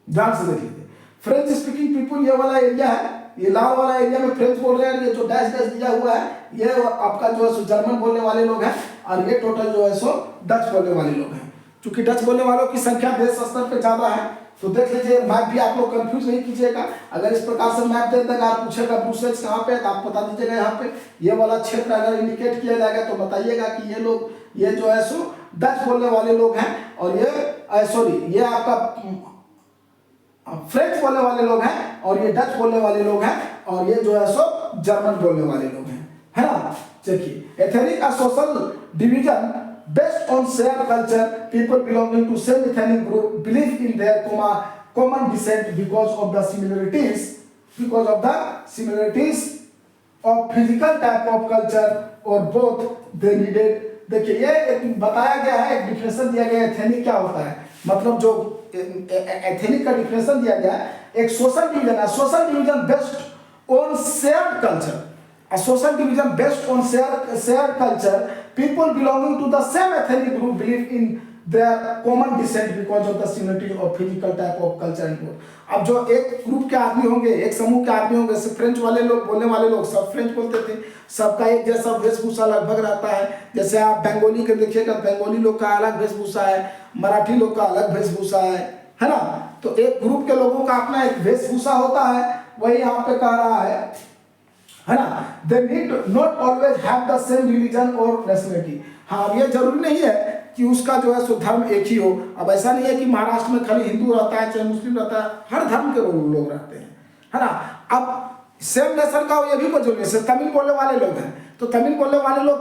ध्यान से देख लीजिए, फ्रेंच स्पीकिंग पीपुल ये वाला एरिया है, ये लाल वाला एरिया में फ्रेंच बोल रहे हैं। ये जो डैश डैश दिया हुआ है ये आपका जो है सो जर्मन बोलने वाले लोग हैं, और ये टोटल जो है सो डच बोलने वाले लोग हैं। क्योंकि डच बोलने वालों की संख्या देश स्तर पे ज्यादा है, तो देख लीजिए, मैप भी आप लोग कंफ्यूज नहीं कीजिएगा। अगर इस प्रकार से मैप दे देगा, आप पूछेगा ब्रुसेल्स कहाँ पे है, तो आप बता दीजिएगा यहाँ पे ये वाला क्षेत्र अगर इंडिकेट किया जाएगा तो बताइएगा कि ये लोग, ये जो है सो डच बोलने वाले लोग हैं, और ये सॉरी ये आपका फ्रेंच बोलने वाले लोग हैं, और ये डच बोलने वाले लोग हैं, और ये जो है सो जर्मन बोलने वाले लोग हैं, है ना। देखिए एथनिक और social division based on shared culture. People belonging to same ethnic group believe in their common descent because of the similarities of physical type of culture or both they needed. देखिए ये एक बताया गया है, एक definition दिया गया है एथनिक क्या होता है, मतलब जो एथनिक का डिफिनेशन दिया गया है, एक सोशल डिवीजन है, social division based on shared culture, a social division based on shared culture. People belonging to the same ethnic group believe in their common descent because of the similarity of physical type of culture and both. अब जो एक group के आदमी होंगे, एक समूह के आदमी होंगे, जैसे फ्रेंच वाले लोग, बोलने वाले लोग सब फ्रेंच बोलते थे, सबका एक जैसा वेशभूषा लगभग रहता है। जैसे आप बंगाली के देखिएगा, बंगाली लोग का अलग वेशभूषा है, मराठी लोग का अलग वेशभूषा है ना। तो एक ग्रुप के लोगों का अपना एक वेशभूषा होता है, वही यहाँ पे कह रहा है ना। They need not always have the same religion or nationality. हाँ, ये जरूरी नहीं है कि उसका जो है सो धर्म एक ही हो। अब ऐसा नहीं है कि महाराष्ट्र में खाली हिंदू रहता है, चाहे मुस्लिम रहता है, हर धर्म के लोग रहते हैं, है ना। अब सेम नेशन का ये भी कुछ जैसे तमिल बोलने वाले लोग हैं, तो तमिल बोलने वाले लोग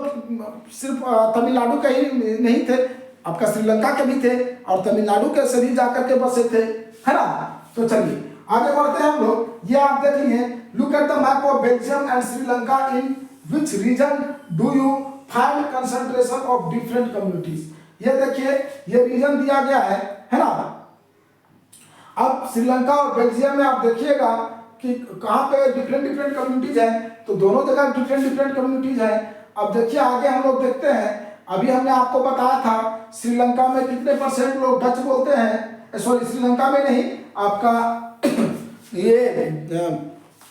सिर्फ तमिलनाडु के ही नहीं थे, आपका श्रीलंका के भी थे और तमिलनाडु के से भी जाकर के बसे थे, है ना। तो चलिए आगे बढ़ते हैं हम लोग। ये आप देख लीजिए, look at the map of Belgium and Sri Lanka, in which region do you find concentration of different communities. ये देखिए, ये रीजन दिया गया है ना। अब श्रीलंका और बेल्जियम में आप देखिएगा कि कहाँ पे डिफरेंट कम्युनिटीज हैं, तो दोनों जगह डिफरेंट कम्युनिटीज हैं। अब देखिए आगे हम लोग देखते हैं, अभी हमने आपको बताया था श्रीलंका में कितने परसेंट लोग डच बोलते हैं, सॉरी श्रीलंका में नहीं, आपका ये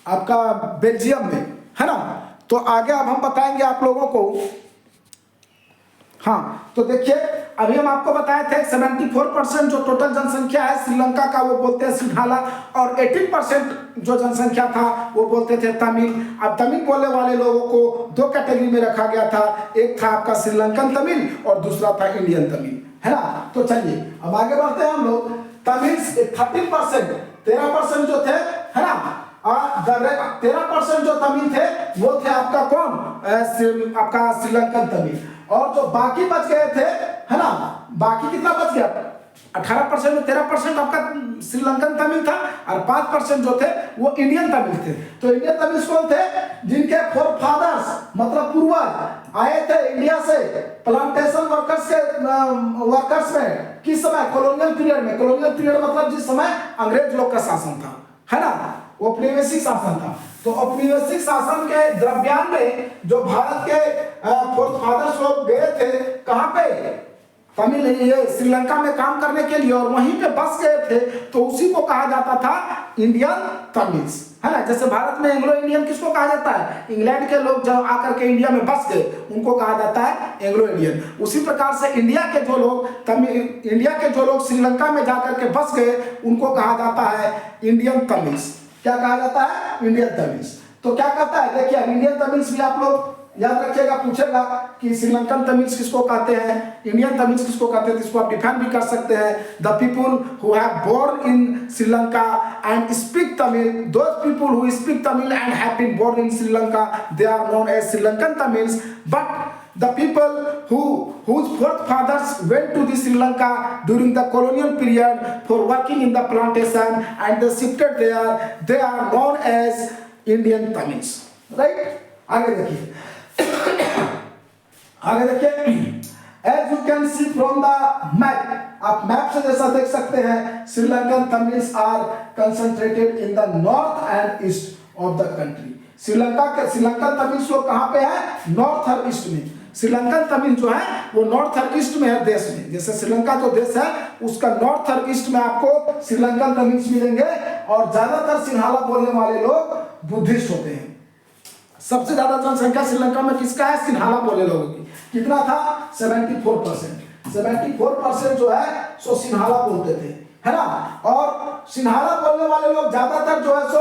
आपका बेल्जियम में, है ना। तो आगे अब हम बताएंगे आप लोगों को। हाँ, तो देखिए अभी हम आपको बताए थे 74% जो टोटल जनसंख्या है श्रीलंका का वो बोलते हैं सिंहाला, और 18% जो जनसंख्या था वो बोलते थे तमिल। अब तमिल बोलने वाले लोगों को दो कैटेगरी में रखा गया था, एक था आपका श्रीलंकन तमिल और दूसरा था इंडियन तमिल, है ना। तो चलिए अब आगे बढ़ते हैं हम लोग। तमिल 13%, 13% जो थे, है ना, 13% जो तमिल थे वो थे आपका कौन, आपका श्रीलंकन तमिल, और जो बाकी बच गए थे, है ना, बाकी कितना बच गया, 18% में 13% आपका श्रीलंकन तमिल था और 5% जो थे वो इंडियन तमिल थे। तो इंडियन तमिल कौन थे, जिनके फोरफादर्स मतलब पूर्वज आए थे इंडिया से प्लांटेशन वर्कर्स में, किस समय, कॉलोनियल पीरियड में। कॉलोनियल पीरियड मतलब जिस समय अंग्रेज लोग का शासन था, है ना, वो औपनिवेशिक शासन था। तो औपनिवेशिक शासन के दरमियान में जो भारत के फोरफादर्स लोग गए थे कहाँ पे, तमिल ये श्रीलंका में काम करने के लिए, और वहीं पे बस गए थे, तो उसी को कहा जाता था इंडियन तमिल्स, है ना। जैसे भारत में एंग्लो इंडियन किसको कहा जाता है, इंग्लैंड के लोग जब आकर के इंडिया में बस गए उनको कहा जाता है एंग्लो इंडियन। उसी प्रकार से इंडिया के जो लोग श्रीलंका में जाकर के बस गए उनको कहा जाता है इंडियन तमिल्स। क्या कहा जाता है, इंडियन तमिल्स। तो क्या कहता है, देखिए इंडियन तमिल्स भी आप लोग याद रखिएगा, पूछेगा कि श्रीलंकन तमिल्स किसको कहते हैं, इंडियन तमिल्स किसको कहते हैं, इसको आप डिफाइन भी कर सकते हैं। The people who have born in Sri Lanka and speak Tamil, those people who speak Tamil and have been born in Sri Lanka, they are known as Sri Lankan Tamils. But the people whose forefathers went to the Sri Lanka during the colonial period for working in the plantation and they shifted there, they are known as Indian Tamils, right? आगे देखिए, as you can see from the map, आप map से जैसा देख सकते हैं, Sri Lankan Tamils are concentrated in the north and east of the country. Sri Lankan Tamils लोग कहाँ पे है, नॉर्थ और ईस्ट में। श्रीलंकन तमिल जो है वो नॉर्थ और ईस्ट में है देश में, जैसे श्रीलंका जो देश है उसका नॉर्थ और ईस्ट में आपको श्रीलंकन तमिल्स मिलेंगे, और ज्यादातर सिंहाला बोलने वाले लोग बुद्धिस्ट होते हैं। सबसे ज्यादा जनसंख्या श्रीलंका में किसका है, सिंहाला बोलने लोगों की। कितना था, 74%। 74% जो है सो सिंहाला बोलते थे, है ना। और सिंहाला बोलने वाले लोग ज्यादातर जो है सो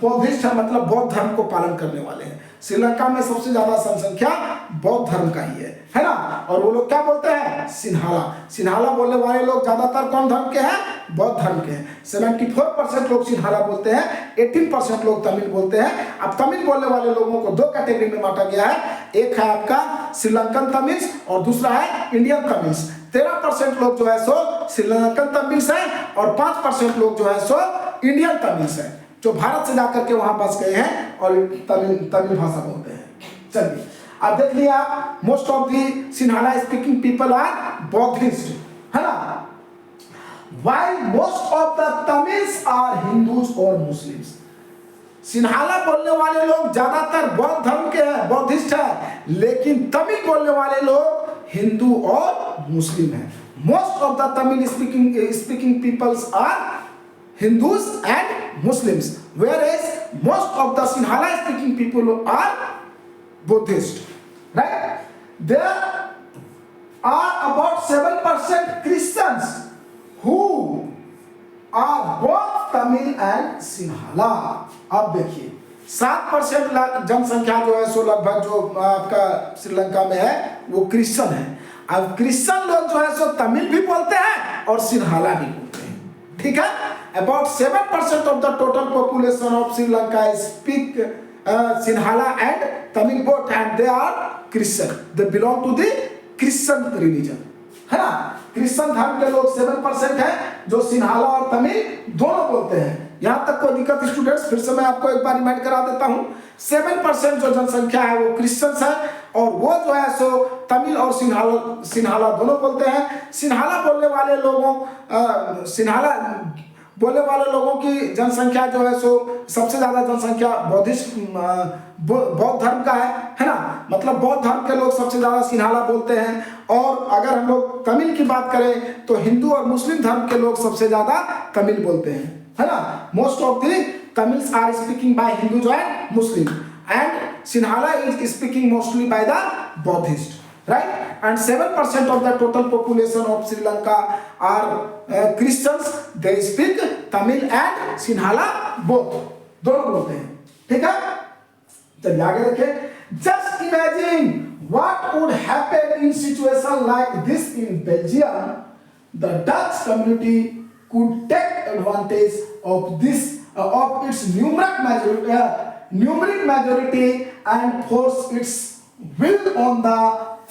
बौद्धिस्ट है, मतलब बौद्ध धर्म को पालन करने वाले हैं। श्रीलंका में सबसे ज्यादा जनसंख्या बौद्ध धर्म का ही है ना। और वो लोग क्या बोलते हैं, सिंहाला बोलने वाले लोग ज्यादातर कौन धर्म के हैं, बौद्ध धर्म के हैं। 74% लोग सिंहाला बोलते हैं, 18% लोग तमिल बोलते हैं। अब तमिल बोलने वाले लोगों को दो कैटेगरी में बांटा गया है, एक है आपका श्रीलंकन तमिल्स और दूसरा है इंडियन तमिल्स। 13% लोग जो है सो श्रीलंकन तमिल्स हैं और 5% लोग जो है सो इंडियन तमिल्स हैं, जो भारत से जाकर के वहां बस गए हैं और तमिल भाषा बोलते हैं। चलिए अब देख लिया, most of the Sinhala speaking people are Buddhist, है ना, while most of the Tamils are Hindus और Muslims। सिन्हाला बोलने वाले लोग ज्यादातर बौद्ध धर्म के हैं, बौद्धिस्ट है, लेकिन तमिल बोलने वाले लोग हिंदू और मुस्लिम हैं। Most of the Tamil speaking peoples are Hindus and Muslims, whereas most of the Sinhala speaking people are Buddhist, right? There are about 7% Christians who are both Tamil and Sinhala। अब देखिए 7% जनसंख्या जो है सो लगभग जो आपका श्रीलंका में है वो क्रिश्चियन है। अब क्रिश्चियन लोग जो है सो तमिल भी बोलते हैं और सिन्हाला भी बोलते हैं, ठीक है। About 7% of the total population of Sri Lanka speak Sinhala and Tamil both, and they are Christian. They belong to the Christian religion, है ना। क्रिश्चियन धर्म के लोग 7% हैं जो सिन्हाला और तमिल दोनों बोलते हैं। यहाँ तक कोई दिक्कत स्टूडेंट्स, फिर से मैं आपको एक बार रिमाइंड करा देता हूँ। 7% जो जनसंख्या है वो क्रिश्चियंस है और वो जो है सो तमिल और सिन्हाला दोनों बोलते हैं। सिन्हाला बोलने वाले लोगों की जनसंख्या जो है सो सबसे ज्यादा जनसंख्या बौद्ध धर्म का है ना, मतलब बौद्ध धर्म के लोग सबसे ज्यादा सिन्हाला बोलते हैं। और अगर हम लोग तमिल की बात करें तो हिंदू और मुस्लिम धर्म के लोग सबसे ज्यादा तमिल बोलते हैं, है ना। Most of the Tamils are speaking by Hindu and Muslim, and Sinhala is speaking mostly by the Buddhist, right? And 7% of the total population of Sri Lanka are Christians. They speak Tamil and Sinhala both, दोनों बोलते हैं, ठीक है। चलिए आगे देखें। Just imagine what would happen in situation like this in Belgium. The Dutch community could take advantage of this of its numeric majority and force its will on the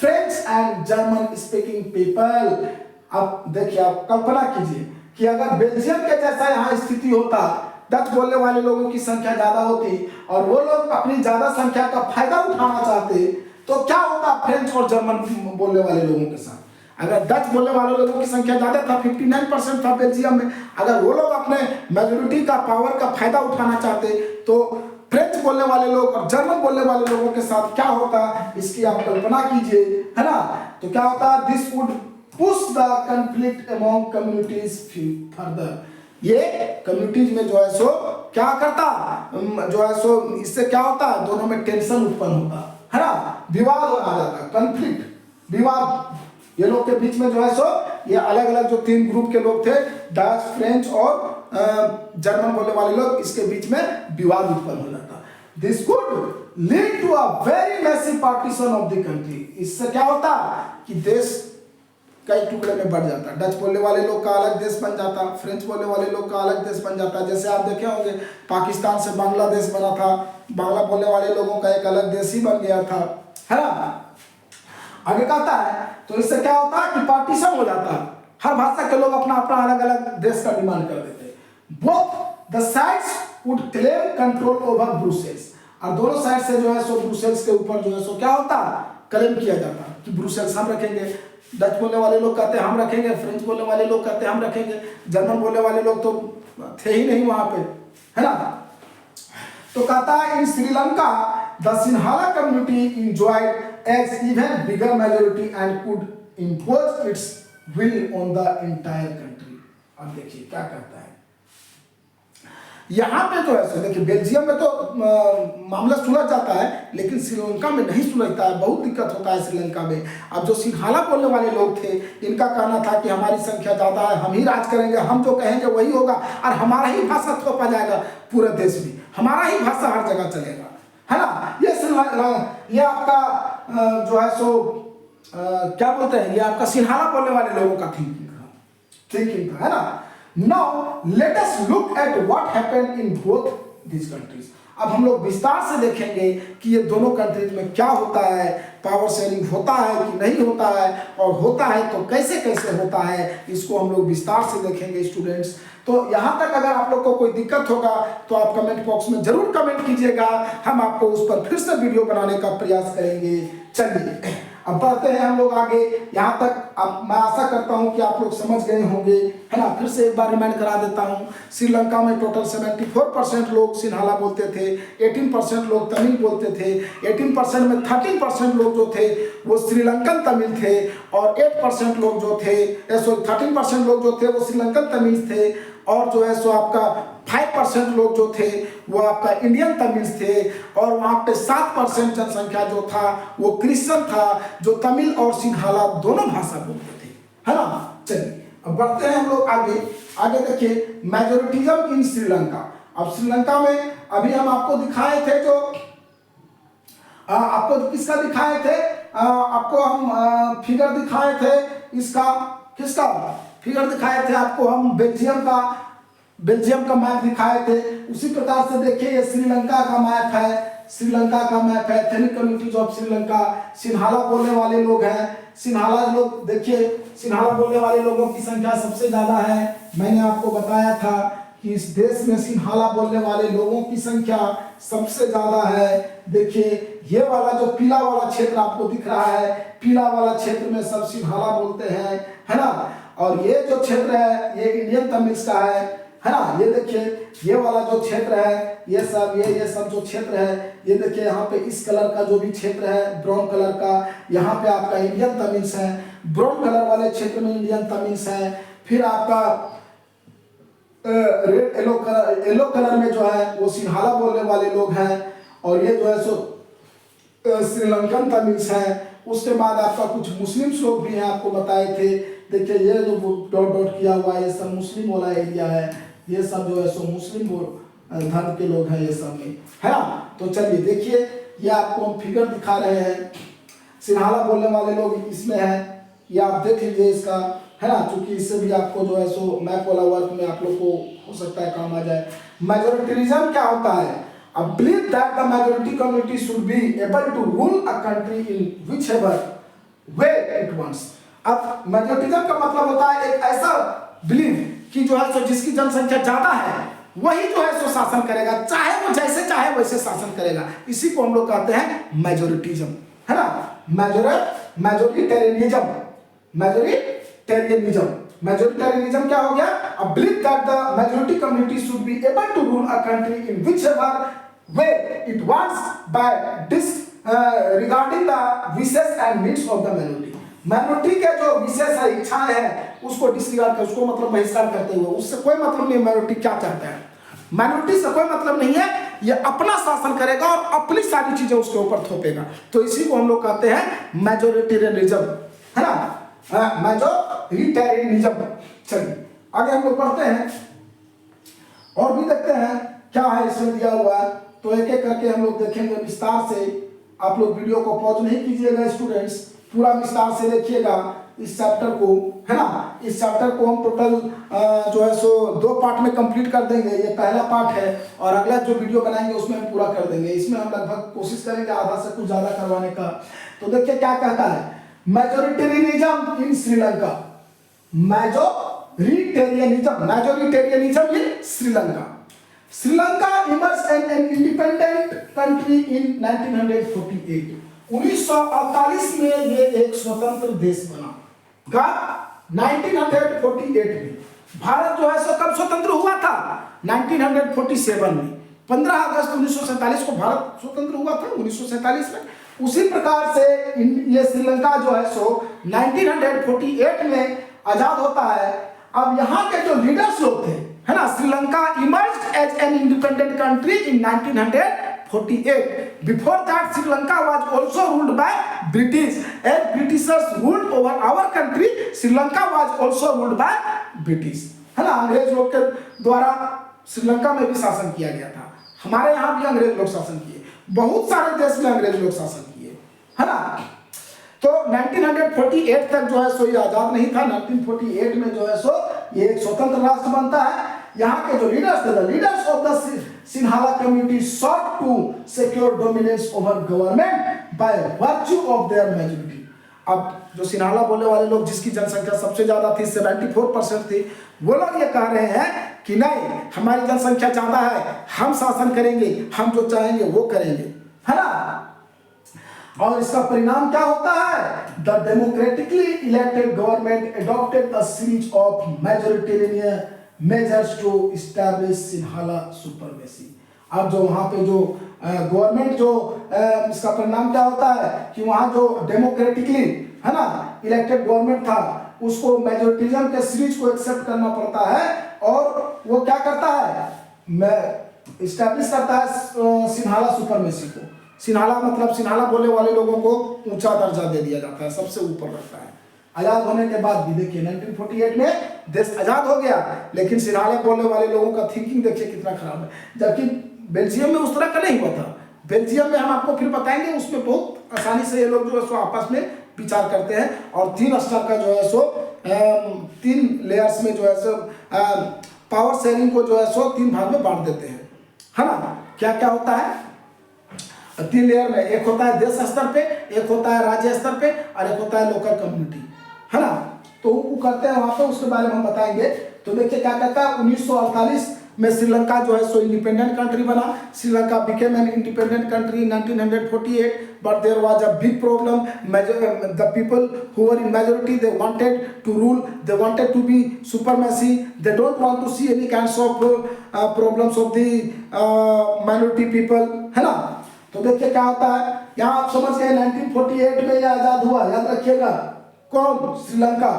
French and German speaking people। अब देखिए, आप कल्पना कीजिए कि अगर Belgium के जैसा यहाँ स्थिति होता, डच बोलने वाले लोगों की संख्या ज्यादा होती और वो लोग अपनी ज्यादा संख्या का फायदा उठाना चाहते, तो क्या होता फ्रेंच और जर्मन बोलने वाले लोगों के साथ। अगर डच बोलने वाले लोगों की संख्या ज्यादा था, 59% था बेल्जियम में, अगर वो लोग अपने मेजोरिटी का पावर का फायदा उठाना चाहते तो फ्रेंच बोलने वाले लोग और जर्मन बोलने वाले लोगों के साथ क्या होता, इसकी आप कल्पना कीजिए, है ना। तो क्या होता, this would push the conflict among communities further. ये कम्युनिटीज में जो है सो क्या करता, जो है सो इससे क्या होता, दोनों में टेंशन उत्पन्न होता, है ना, विवाद आ जाता, कॉन्फ्लिक्ट विवाद। ये लोग के बीच में जो है सो ये अलग अलग जो 3 ग्रुप के लोग थे, डच, फ्रेंच और जर्मन बोलने वाले लोग, इसके बीच में विवाद उत्पन्न हो जाता। This could lead to a very massive partition of the country. इससे क्या होता कि देश कई टुकड़े में बढ़ जाता। डच बोलने वाले लोग का अलग देश बन जाता, फ्रेंच बोलने वाले लोग का अलग देश बन जाता। जैसे आप देखे होंगे पाकिस्तान से बांग्लादेश बना था, बांग्ला बोलने वाले लोगों का एक अलग देश ही बन गया था, है ना। आगे कहता है, तो इससे क्या होता है कि पार्टीशन हो जाता, हर भाषा के लोग अपना अपना अलग अलग देश का डिमांड कर देते। Both the sides would claim control over Brussels, और दोनों साइड से जो है सो ब्रुसेल्स के ऊपर जो है सो क्या होता, क्लेम किया जाता कि ब्रुसेल्स हम रखेंगे। डच बोलने वाले लोग कहते हैं हम रखेंगे, फ्रेंच बोलने वाले लोग कहते हैं हम रखेंगे, जर्मन बोलने वाले लोग तो थे ही नहीं वहां पे, है ना। तो कहता है in Sri Lanka the Sinhala community enjoyed as even bigger majority and could impose its will on the entire country। अब देखिए क्या करता है यहाँ पे, तो ऐसे देखिए बेल्जियम में तो मामला सुलझ जाता है, लेकिन श्रीलंका में नहीं सुलझता है, बहुत दिक्कत होता है श्रीलंका में। अब जो सिन्हाला बोलने वाले लोग थे, इनका कहना था कि हमारी संख्या ज्यादा है, हम ही राज करेंगे, हम जो कहेंगे वही होगा और हमारा ही भाषा थोपा जाएगा पूरे देश में, हमारा ही भाषा हर जगह चलेगा, है ना। ये आपका जो है सो क्या बोलते हैं, ये आपका सिन्हाला बोलने वाले लोगों का थिंकिंग था, है ना। Now let us look at what happened in both this countries. अब हम लोग विस्तार से देखेंगे कि ये दोनों कंट्रीज में क्या होता है, पावर शेयरिंग होता है कि नहीं होता है, और होता है तो कैसे कैसे होता है, इसको हम लोग विस्तार से देखेंगे स्टूडेंट्स। तो यहाँ तक अगर आप लोग को कोई दिक्कत होगा तो आप कमेंट बॉक्स में जरूर कमेंट कीजिएगा, हम आपको उस पर फिर से वीडियो बनाने का प्रयास करेंगे। चलिए अब बढ़ते हैं हम लोग आगे। यहाँ तक अब मैं आशा करता हूँ कि आप लोग समझ गए होंगे, है ना। फिर से एक बार रिमाइंड करा देता हूँ, श्रीलंका में टोटल 74% लोग सिन्हाला बोलते थे, 18% लोग तमिल बोलते थे, 18% में 13% लोग जो थे वो श्रीलंकन तमिल थे, और 8% लोग जो थे 13% लोग जो थे वो श्रीलंकन तमिल थे, और जो है सो आपका 5% लोग जो थे वो आपका इंडियन तमिल थे, और वहाँ पे 7% जनसंख्या जो था वो क्रिश्चियन था, जो तमिल और सिन्हाला दोनों भाषा बोलते थे, है ना। चलिए अब बढ़ते हैं हम लोग आगे। आगे देखिए मेजोरिटिज्म इन श्रीलंका। अब श्रीलंका में अभी हम आपको दिखाए थे, जो आपको किसका दिखाए थे, आपको हम फिगर दिखाए थे, इसका किसका फिगर दिखाए थे आपको हम, बेल्जियम का मैप दिखाए थे। उसी प्रकार से देखिए ये श्रीलंका का मैप है, श्रीलंका का मैप है, ethnic communities of Sri Lanka. Sinhala बोलने वाले लोग हैं, सिन्हाला लोग देखिए, सिन्हाला बोलने वाले लोगों की संख्या सबसे ज्यादा है। मैंने आपको बताया था कि इस देश में सिन्हाला बोलने वाले लोगों की संख्या सबसे ज्यादा है। देखिए ये वाला जो पीला वाला क्षेत्र आपको दिख रहा है, पीला वाला क्षेत्र में सब सिन्हाला बोलते हैं, है ना। और ये जो क्षेत्र है ये इंडियन तमिल्स का है ना। ये देखिए ये वाला जो क्षेत्र है, ये सब जो क्षेत्र है, ये देखिए यहाँ पे इस कलर का जो भी क्षेत्र है ब्राउन कलर का, यहाँ पे आपका इंडियन तमिल्स है। ब्राउन कलर वाले क्षेत्र में इंडियन तमिल्स है। फिर आपका रेड येलो कलर में जो है वो सिन्हाला बोलने वाले लोग हैं, और ये जो है सो श्रीलंकन तमिल्स हैं। उसके बाद आपका कुछ मुस्लिम्स लोग भी हैं, आपको बताए थे। देखिए ये जो डॉट डॉट किया हुआ है ये सब मुस्लिम वाला एरिया है, ये सब जो है सो मुस्लिम धर्म के लोग हैं ये सब में, है ना। तो चलिए देखिए ये आपको हम फिगर दिखा रहे हैं, सिन्हाला बोलने वाले लोग इसमें हैं, ये आप देख लीजिए इसका, है ना। चूंकि इससे भी आपको जो है सो मैप वाला वर्क में आप लोग को हो सकता है काम आ जाए। मेजोरिटरिज्म क्या होता है? I believe that the majority community should be able to rule a country in whichever way it wants. अब मेजोरिटिज्म का मतलब होता है एक ऐसा बिलीव कि जो है सो जिसकी जनसंख्या ज्यादा है वही जो है सो शासन करेगा, चाहे वो जैसे चाहे वैसे शासन करेगा। इसी को हम लोग कहते हैं मेजोरिटिज्म, है ना। मेजोरिटेरियनिज्म मेजोरिटेरियनिज्म क्या हो गया? A belief that the majority community should be able to rule a country in whichever way it wants by regarding the wishes and needs of the minority. Minority के जो विशेष है, इच्छाएं हैं, उसको डिसरिगार्ड कर, उसको मतलब बहिष्कार करते हुए, उससे कोई मतलब नहीं माइनॉरिटी क्या चाहता है। माइनॉरिटी से कोई मतलब नहीं है, ये अपना शासन करेगा और अपनी सारी चीजें उसके ऊपर थोपेगा। तो इसी को हम लोग कहते हैं मेजोरिटेरियनिज्म, है ना, मेजोरिटेरियनिज्म। चलिए आगे हम लोग बढ़ते हैं और भी देखते हैं क्या है इसमें दिया हुआ है। तो एक एक करके हम लोग देखेंगे विस्तार से। आप लोग वीडियो को पॉज नहीं कीजिएगा स्टूडेंट्स, पूरा विस्तार से देखिएगा इस चैप्टर को, है ना। इस चैप्टर को हम टोटल जो है सो 2 पार्ट में कंप्लीट कर देंगे। ये पहला पार्ट है और अगला जो वीडियो बनाएंगे उसमें हम पूरा कर देंगे। इसमें हम लगभग कोशिश करेंगे आधा से कुछ ज्यादा करवाने का। तो देखिए क्या कहता है, majoritarianism in Sri Lanka. Majoritarianism in Sri Lanka. Sri Lanka emerged N independent country in 1948। 1948 में ये एक स्वतंत्र देश बना। कब? 1948 में। भारत जो है सो कब स्वतंत्र हुआ था? 1947 में। 15 अगस्त 1947 को भारत स्वतंत्र हुआ था, 1947 में। उसी प्रकार से ये श्रीलंका जो है सो 1948 में आजाद होता है। अब यहाँ के जो लीडर्स लोग थे, है ना, Sri Lanka emerged as an independent country in 1948. Before that, Sri Lanka was also ruled by British. As Britishers ruled over our country, Sri Lanka was also ruled by British. है ना, अंग्रेज लोग के द्वारा श्रीलंका में भी शासन किया गया था। हमारे यहाँ भी अंग्रेज लोग शासन किए, बहुत सारे देश में अंग्रेज लोग शासन किए, है ना। तो 1948 तक जो है सो ये आजाद नहीं था। 1948 में जो है सो ये एक स्वतंत्र राष्ट्र बनता है। यहाँ के जो लीडर्स थे, leaders of the Sinhala community sought to secure dominance over government by virtue of their majority. अब जो सिन्हाला बोलने वाले लोग जिसकी जनसंख्या सबसे ज्यादा थी 74% थी, वो लोग ये कह रहे हैं कि नहीं, हमारी जनसंख्या ज्यादा है, हम शासन करेंगे, हम जो चाहेंगे वो करेंगे, है ना। और इसका परिणाम क्या होता है? The democratically elected government adopted a series of majoritarian measures to establish Sinhala supremacy. अब जो वहां पे जो गवर्नमेंट जो इसका परिणाम क्या होता है कि वहां जो डेमोक्रेटिकली, है ना, इलेक्टेड गवर्नमेंट था, उसको मेजोरिटिज्म के सीरीज को एक्सेप्ट करना पड़ता है, और वो क्या करता है, एस्टैब्लिश करता है सिन्हाला सुपरमेसी को। सिन्हाला मतलब सिन्हाला बोलने वाले लोगों को ऊंचा दर्जा दे दिया जाता है, सबसे ऊपर रखता है। आजाद होने के बाद भी देखिए 1948 में देश आजाद हो गया, लेकिन सिन्हाला बोलने वाले लोगों का थिंकिंग देखिए कितना खराब है। जबकि बेल्जियम में उस तरह का नहीं हुआ था। बेल्जियम में हम आपको फिर बताएंगे, उसमें बहुत आसानी से ये लोग जो है सो आपस में विचार करते हैं, और 3 स्तर का जो है सो 3 लेयर्स में जो है सो पावर शेयरिंग को जो है सो 3 भाग में बांट देते हैं, है ना। क्या क्या होता है 3 लेयर में? एक होता है देश स्तर पे, एक होता है राज्य स्तर पे, और एक होता है लोकल कम्युनिटी, है ना। तो वो करते हैं वहां पे, उसके बारे में हम बताएंगे। तो देखिए क्या कहता है, 1948 में श्रीलंका जो है सो इंडिपेंडेंट कंट्री बना। Sri Lanka became an independent country in 1948, but there was a big problem. The people who were in majority, they wanted to rule, they wanted to be supremacy, they don't want to see any kinds of problems of the minority people, है ना। तो देखिए क्या होता है, यहाँ आप समझ गए 1948 में यह आजाद हुआ, याद रखिएगा। कौन? श्रीलंका।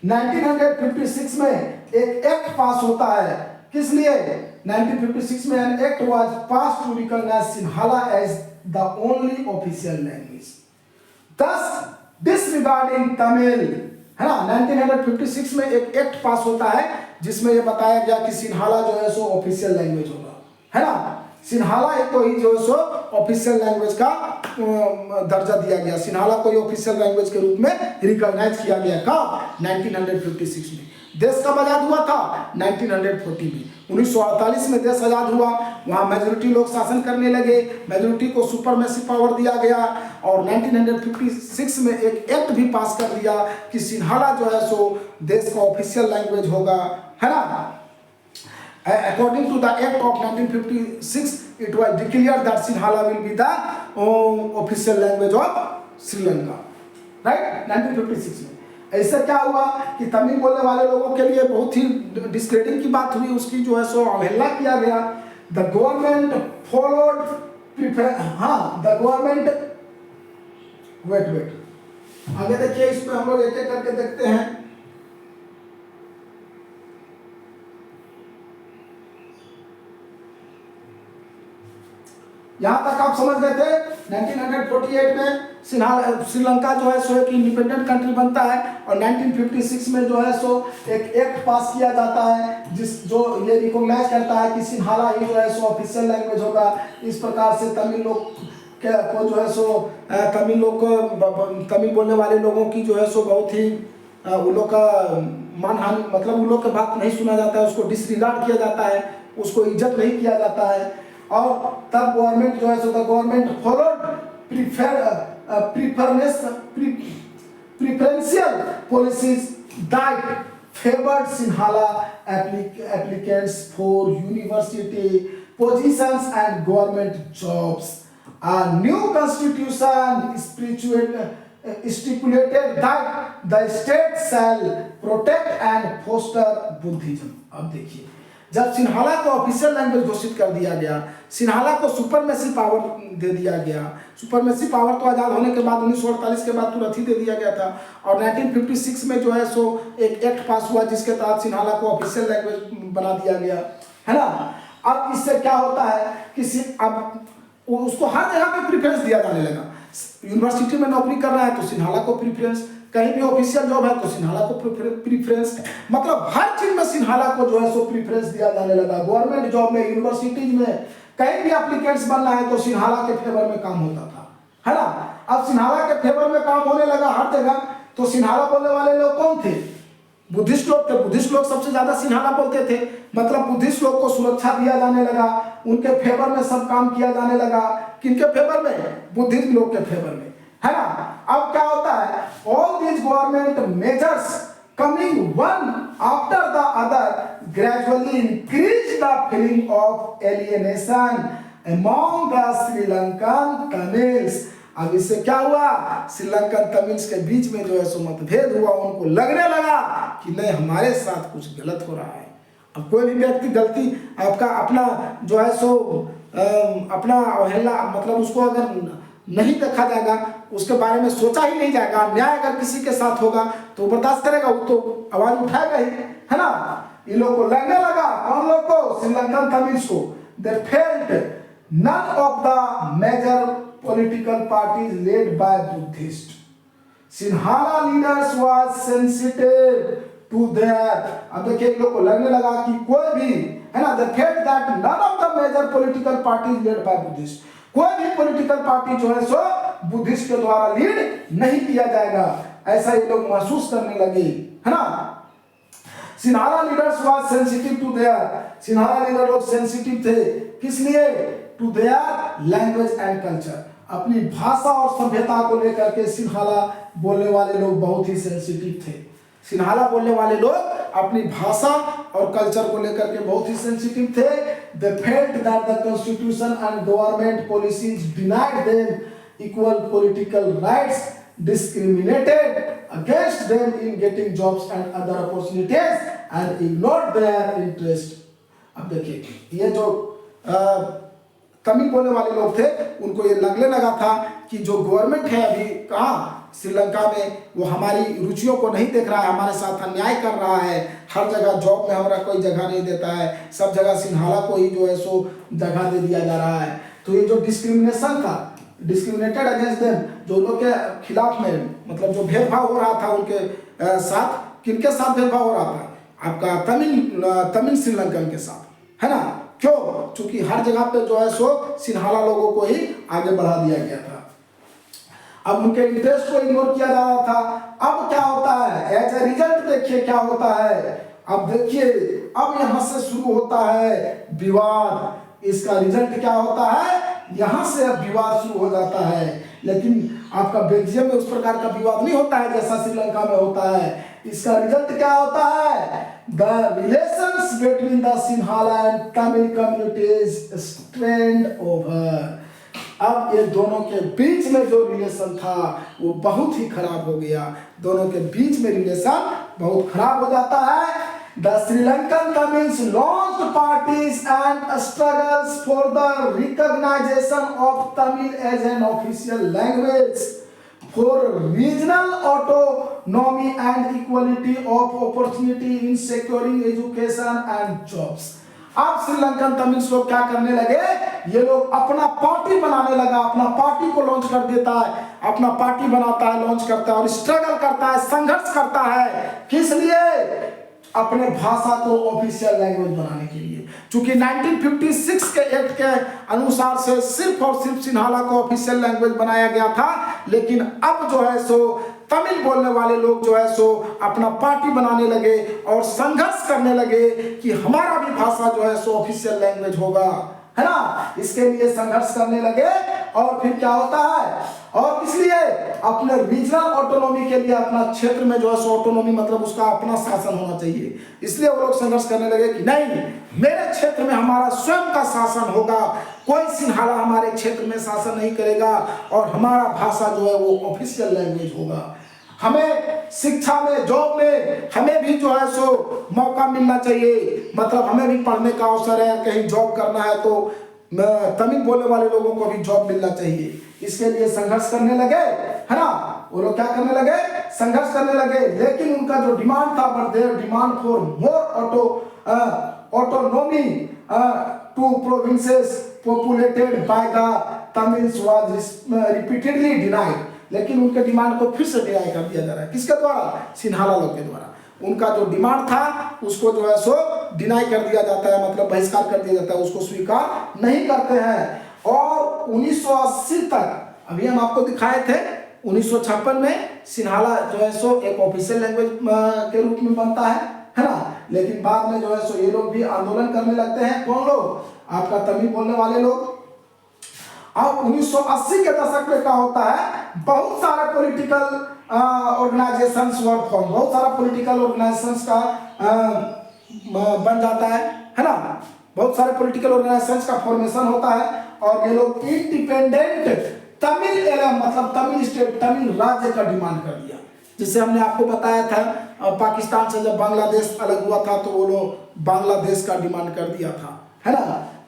1956 में एक एक्ट पास होता है, किस लिए? 1956 में an act was pass to recognise Sinhala as the only official language, thus disregarding Tamil, है ना। 1956 में एक एक्ट पास होता है जिसमें यह बताया गया कि सिन्हाला जो है सो ऑफिशियल लैंग्वेज होगा, है ना। सिन्हाला एक तो ही जो है सो ऑफिशियल लैंग्वेज का दर्जा दिया गया, सिन्हाला को ऑफिशियल लैंग्वेज के रूप में रिकॉग्नाइज किया गया। कब? 1956 में। देश कब आजाद हुआ था? 1940 में। 1948 में देश आजाद हुआ, वहां मेजोरिटी लोग शासन करने लगे, मेजोरिटी को सुपरमेसी पावर दिया गया, और 1956 में एक एक्ट भी पास कर दिया कि सिन्हाला जो है सो देश का ऑफिशियल लैंग्वेज होगा, है ना। According to the Act of 1956, it was declared that Sinhala will be the official language of Sri Lanka, right? 1956 में ऐसा क्या हुआ कि तमिल बोलने वाले लोगों के लिए बहुत ही डिस्क्रेडिंग की बात हुई, उसकी जो है सो अवहेलना किया गया। The government followed, the government, wait आगे देखिए, इसमें हम लोग एक एक करके देखते हैं। यहां तक आप समझ गए थे। 1948 में श्रीलंका जो है सो एक इंडिपेंडेंट कंट्री बनता है, और 1956 में जो है सो एक एक्ट पास किया जाता है जिस जो ये रिकॉग्नाइज करता है कि सिन्हाला ही जो है सो ऑफिशियल लैंग्वेज होगा। इस प्रकार से तमिल लोग को जो है सो तमिल बोलने वाले लोगों की जो है सो बहुत ही उन लोग का मानहानि, मतलब उन लोग की बात नहीं सुना जाता है, उसको डिसरिगार्ड किया जाता है, उसको इज्जत नहीं किया जाता है। और तब गवर्नमेंट जो है so the government followed preferential policies that favoured Sinhala applicants for university positions and government jobs. A new constitution stipulated that the state shall protect and foster Buddhism. अब देखिए, जब सिन्हाला को ऑफिशियल लैंग्वेज घोषित कर दिया गया, सिन्हाला को सुपरमेसी पावर दे दिया गया। सुपरमेसी पावर तो आजाद होने के बाद 1948 के बाद तुरंत ही दे दिया गया था, और 1956 में जो है सो एक एक्ट पास हुआ जिसके तहत सिन्हाला को ऑफिशियल लैंग्वेज बना दिया गया, है ना। अब इससे क्या होता है कि अब उसको हर जगह पे प्रीफरेंस दिया जाने लगा। यूनिवर्सिटी में नौकरी कर रहा है तो सिन्हाला को प्रीफरेंस, कहीं भी ऑफिशियल जॉब है तो सिन्हाला को प्रीफरेंस, मतलब हर चीज में सिन्हाला को जो है सो प्रीफरेंस दिया जाने लगा। गवर्नमेंट जॉब में, यूनिवर्सिटीज में कहीं भी एप्लीकेंट्स बनना है तो सिन्हाला के फेवर में काम होता था, है ना। अब सिन्हाला के फेवर में काम होने लगा हर जगह, तो सिन्हाला बोलने वाले लोग कौन थे? बुद्धिस्ट लोग थे, बुद्धिस्ट लोग सबसे ज्यादा सिन्हाला बोलते थे। मतलब बुद्धिस्ट लोग को सुरक्षा दिया जाने लगा, उनके फेवर में सब काम किया जाने लगा। किनके फेवर में? बुद्धिस्ट लोग के फेवर में, है ना। अब क्या होता है, all these government measures coming one after the other gradually increase the feeling of alienation among the Sri Lankan Tamils. अब इससे क्या हुआ, श्रीलंकन तमिल्स के बीच में जो है सो मतभेद हुआ। उनको लगने लगा कि नहीं, हमारे साथ कुछ गलत हो रहा है। अब कोई भी व्यक्ति गलती आपका अपना जो है सो अपना अवहेलना, मतलब उसको अगर नहीं देखा जाएगा, उसके बारे में सोचा ही नहीं जाएगा, अन्याय अगर किसी के साथ होगा तो बर्दाश्त करेगा, वो तो आवाज उठाएगा ही, है ना। इन लोग को लगने लगा, कौन लोग को? श्रीलंकन तमिल्स को। They felt none of the major political parties led by Buddhist Sinhala leaders was sensitive to that. अब देखिए, इन लोग को लगने लगा कि कोई भी, है ना, they felt that none of the major political parties led by Buddhist, कोई भी पॉलिटिकल पार्टी जो है सो बुद्धिस्ट के द्वारा लीड नहीं किया जाएगा, ऐसा ये लोग महसूस करने लगे, है ना। Sinhala leaders was sensitive to their, Sinhala leader लोग सेंसिटिव थे, किस लिए? To their language and culture, अपनी भाषा और सभ्यता को लेकर के सिन्हाला बोलने वाले लोग बहुत ही सेंसिटिव थे। सिन्हाला बोलने वाले लोग अपनी भाषा और कल्चर को लेकर के बहुत ही सेंसिटिव थे। They felt that the constitution and government policies denied them equal political rights, discriminated against them in getting jobs and other opportunities, and ignored their interest. अब देखिए, ये जो तमिल बोलने वाले लोग थे, उनको ये लगने लगा था कि जो गवर्नमेंट है अभी कहाँ श्रीलंका में, वो हमारी रुचियों को नहीं देख रहा है, हमारे साथ अन्याय कर रहा है। हर जगह जॉब में हमारा कोई जगह नहीं देता है, सब जगह सिन्हाला को ही जो है सो जगह दे दिया जा रहा है। तो ये जो डिस्क्रिमिनेशन था, डिस्क्रिमिनेटेड अगेंस्ट देम, जो लोग के खिलाफ में, मतलब जो भेदभाव हो रहा था उनके साथ, किनके साथ भेदभाव हो रहा था? आपका तमिल श्रीलंकन के साथ, है ना। क्यों? चूंकि हर जगह पे जो है सो सिन्हाला लोगों को ही आगे बढ़ा दिया गया था। अब उनके इंटरेस्ट को इग्नोर किया जा रहा था। अब क्या होता है, एज ए रिजल्ट देखिए क्या होता है। अब देखिए, अब यहां से शुरू होता है विवाद। इसका रिजल्ट क्या होता है, यहां से अब विवाद शुरू हो जाता है। लेकिन आपका बेल्जियम में उस प्रकार का विवाद नहीं होता है जैसा श्रीलंका में होता है। इसका रिजल्ट क्या होता है, the relations between the Sinhala and Tamil communities strained over. अब ये दोनों के बीच में जो रिलेशन था वो बहुत ही खराब हो गया। दोनों के बीच में रिलेशन बहुत खराब हो जाता है। The Sri-Lankan Tamils launched parties and struggles for the recognition of Tamil as an official language, for regional autonomy and equality of opportunity in securing education and jobs. अब श्रीलंकन तमिल्स लोग क्या करने लगे, ये लोग अपना पार्टी बनाने लगा, अपना पार्टी को लॉन्च कर देता है, अपना पार्टी बनाता है, लॉन्च करता है और स्ट्रगल करता है, संघर्ष करता है। किस लिए? अपने भाषा को ऑफिशियल लैंग्वेज बनाने के लिए। चूंकि 1956 के एक्ट के अनुसार से सिर्फ और सिर्फ सिन्हाला को ऑफिशियल लैंग्वेज बनाया गया था, लेकिन अब जो है सो तमिल बोलने वाले लोग जो है सो अपना पार्टी बनाने लगे और संघर्ष करने लगे कि हमारा भी भाषा जो है सो ऑफिशियल लैंग्वेज होगा, है ना। इसके लिए संघर्ष करने लगे और फिर क्या होता है, और इसलिए अपने रीजनल ऑटोनॉमी के लिए, अपना क्षेत्र में जो है सो ऑटोनॉमी मतलब उसका अपना शासन होना चाहिए, इसलिए वो लोग संघर्ष करने लगे कि नहीं, मेरे क्षेत्र में हमारा स्वयं का शासन होगा, कोई सिन्हाला हमारे क्षेत्र में शासन नहीं करेगा और हमारा भाषा जो है वो ऑफिशियल लैंग्वेज होगा। हमें शिक्षा में, जॉब में हमें भी जो है सो मौका मिलना चाहिए, मतलब हमें भी पढ़ने का अवसर है, कहीं जॉब करना है तो तमिल बोलने वाले लोगों को भी जॉब मिलना चाहिए। इसके लिए संघर्ष करने लगे, है ना। वो लोग क्या करने लगे, संघर्ष करने लगे। लेकिन उनका जो डिमांड था, but their demand for more autonomy to provinces populated by the Tamils was repeatedly denied. लेकिन उनके डिमांड को फिर से डिनाई कर दिया जा रहा है, किसके द्वारा, सिन्हाला लोग के द्वारा। उनका जो डिमांड था उसको जो है सो डिनाई कर दिया जाता है, मतलब बहिष्कार कर दिया जाता है, उसको स्वीकार नहीं करते हैं। और 1980 तक, अभी हम आपको दिखाए थे 1956 में सिन्हाला जो है सो एक ऑफिशियल लैंग्वेज के रूप में बनता है ना। लेकिन बाद में जो है सो ये लोग भी आंदोलन करने लगते हैं। कौन लोग? आपका तमिल बोलने वाले लोग। अब 1980 के दशक में क्या होता है, बहुत सारे पॉलिटिकल ऑर्गेनाइजेशंस वर फॉर्म, बहुत सारा पॉलिटिकल ऑर्गेनाइजेशंस का बन जाता है ना। बहुत सारे पॉलिटिकल ऑर्गेनाइजेशंस का फॉर्मेशन होता है और ये लोग इंडिपेंडेंट तमिल मतलब तमिल स्टेट, तमिल राज्य का डिमांड कर दिया। जिससे हमने आपको बताया था पाकिस्तान से जब बांग्लादेश अलग हुआ था तो वो लोग बांग्लादेश का डिमांड कर दिया था, है ना।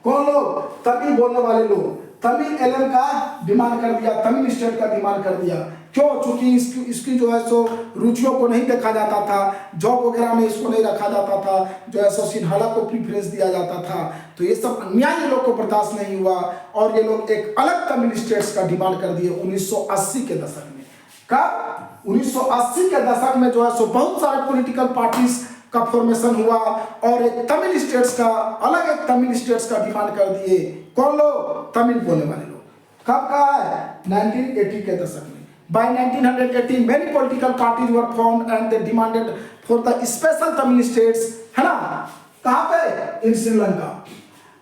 कौन लोग? तमिल बोलने वाले लोग तमिल एलएम का डिमांड कर दिया, तमिल स्टेट का डिमांड कर दिया। क्यों? चूंकि इसकी जो है सो रुचियों को नहीं देखा जाता था, जॉब वगैरह में इसको नहीं रखा जाता था, जो है सो सिन्हाला को प्रीफरेंस दिया जाता था। तो ये सब अन्याय ये लोग को बर्दाश्त नहीं हुआ और ये लोग एक अलग तमिल स्टेट्स का डिमांड कर दिए 1980 के दशक में। कब? 1980 के दशक में जो है सो बहुत सारे पॉलिटिकल पार्टीज का फॉर्मेशन हुआ और एक तमिल स्टेट्स का, अलग एक तमिल स्टेट्स का डिमांड कर दिए। कौन लोग? तमिल बोलने वाले लोग। कब का है? 1980 के दशक में। By 1980 many political parties were formed and they demanded for the special Tamil states, है ना। कहाँ पे? In Sri Lanka,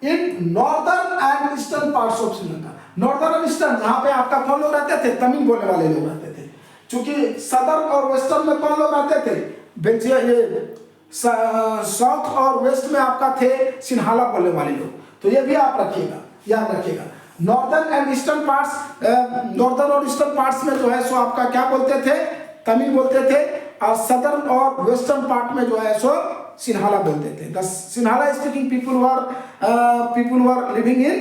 in northern and eastern parts of Sri Lanka. Northern और ईस्टर्न जहाँ पे आपका कौन लोग रहते थे? तमिल बोलने वाले लोग रहते थे। क्योंकि सदर्न और वेस्टर्न में कौन लोग रहते थे? बेल्जिया, ये साउथ और वेस्ट में आपका थे सिन्हाला बोलने वाले लोग। तो ये भी आप रखिएगा, याद रखिएगा। Northern and eastern parts, northern और ईस्टर्न पार्ट्स में जो है सो आपका क्या बोलते थे? तमिल बोलते थे। और सदर्न और वेस्टर्न पार्ट में जो है सो सिन्हाला बोलते थे। The Sinhala speaking people were living in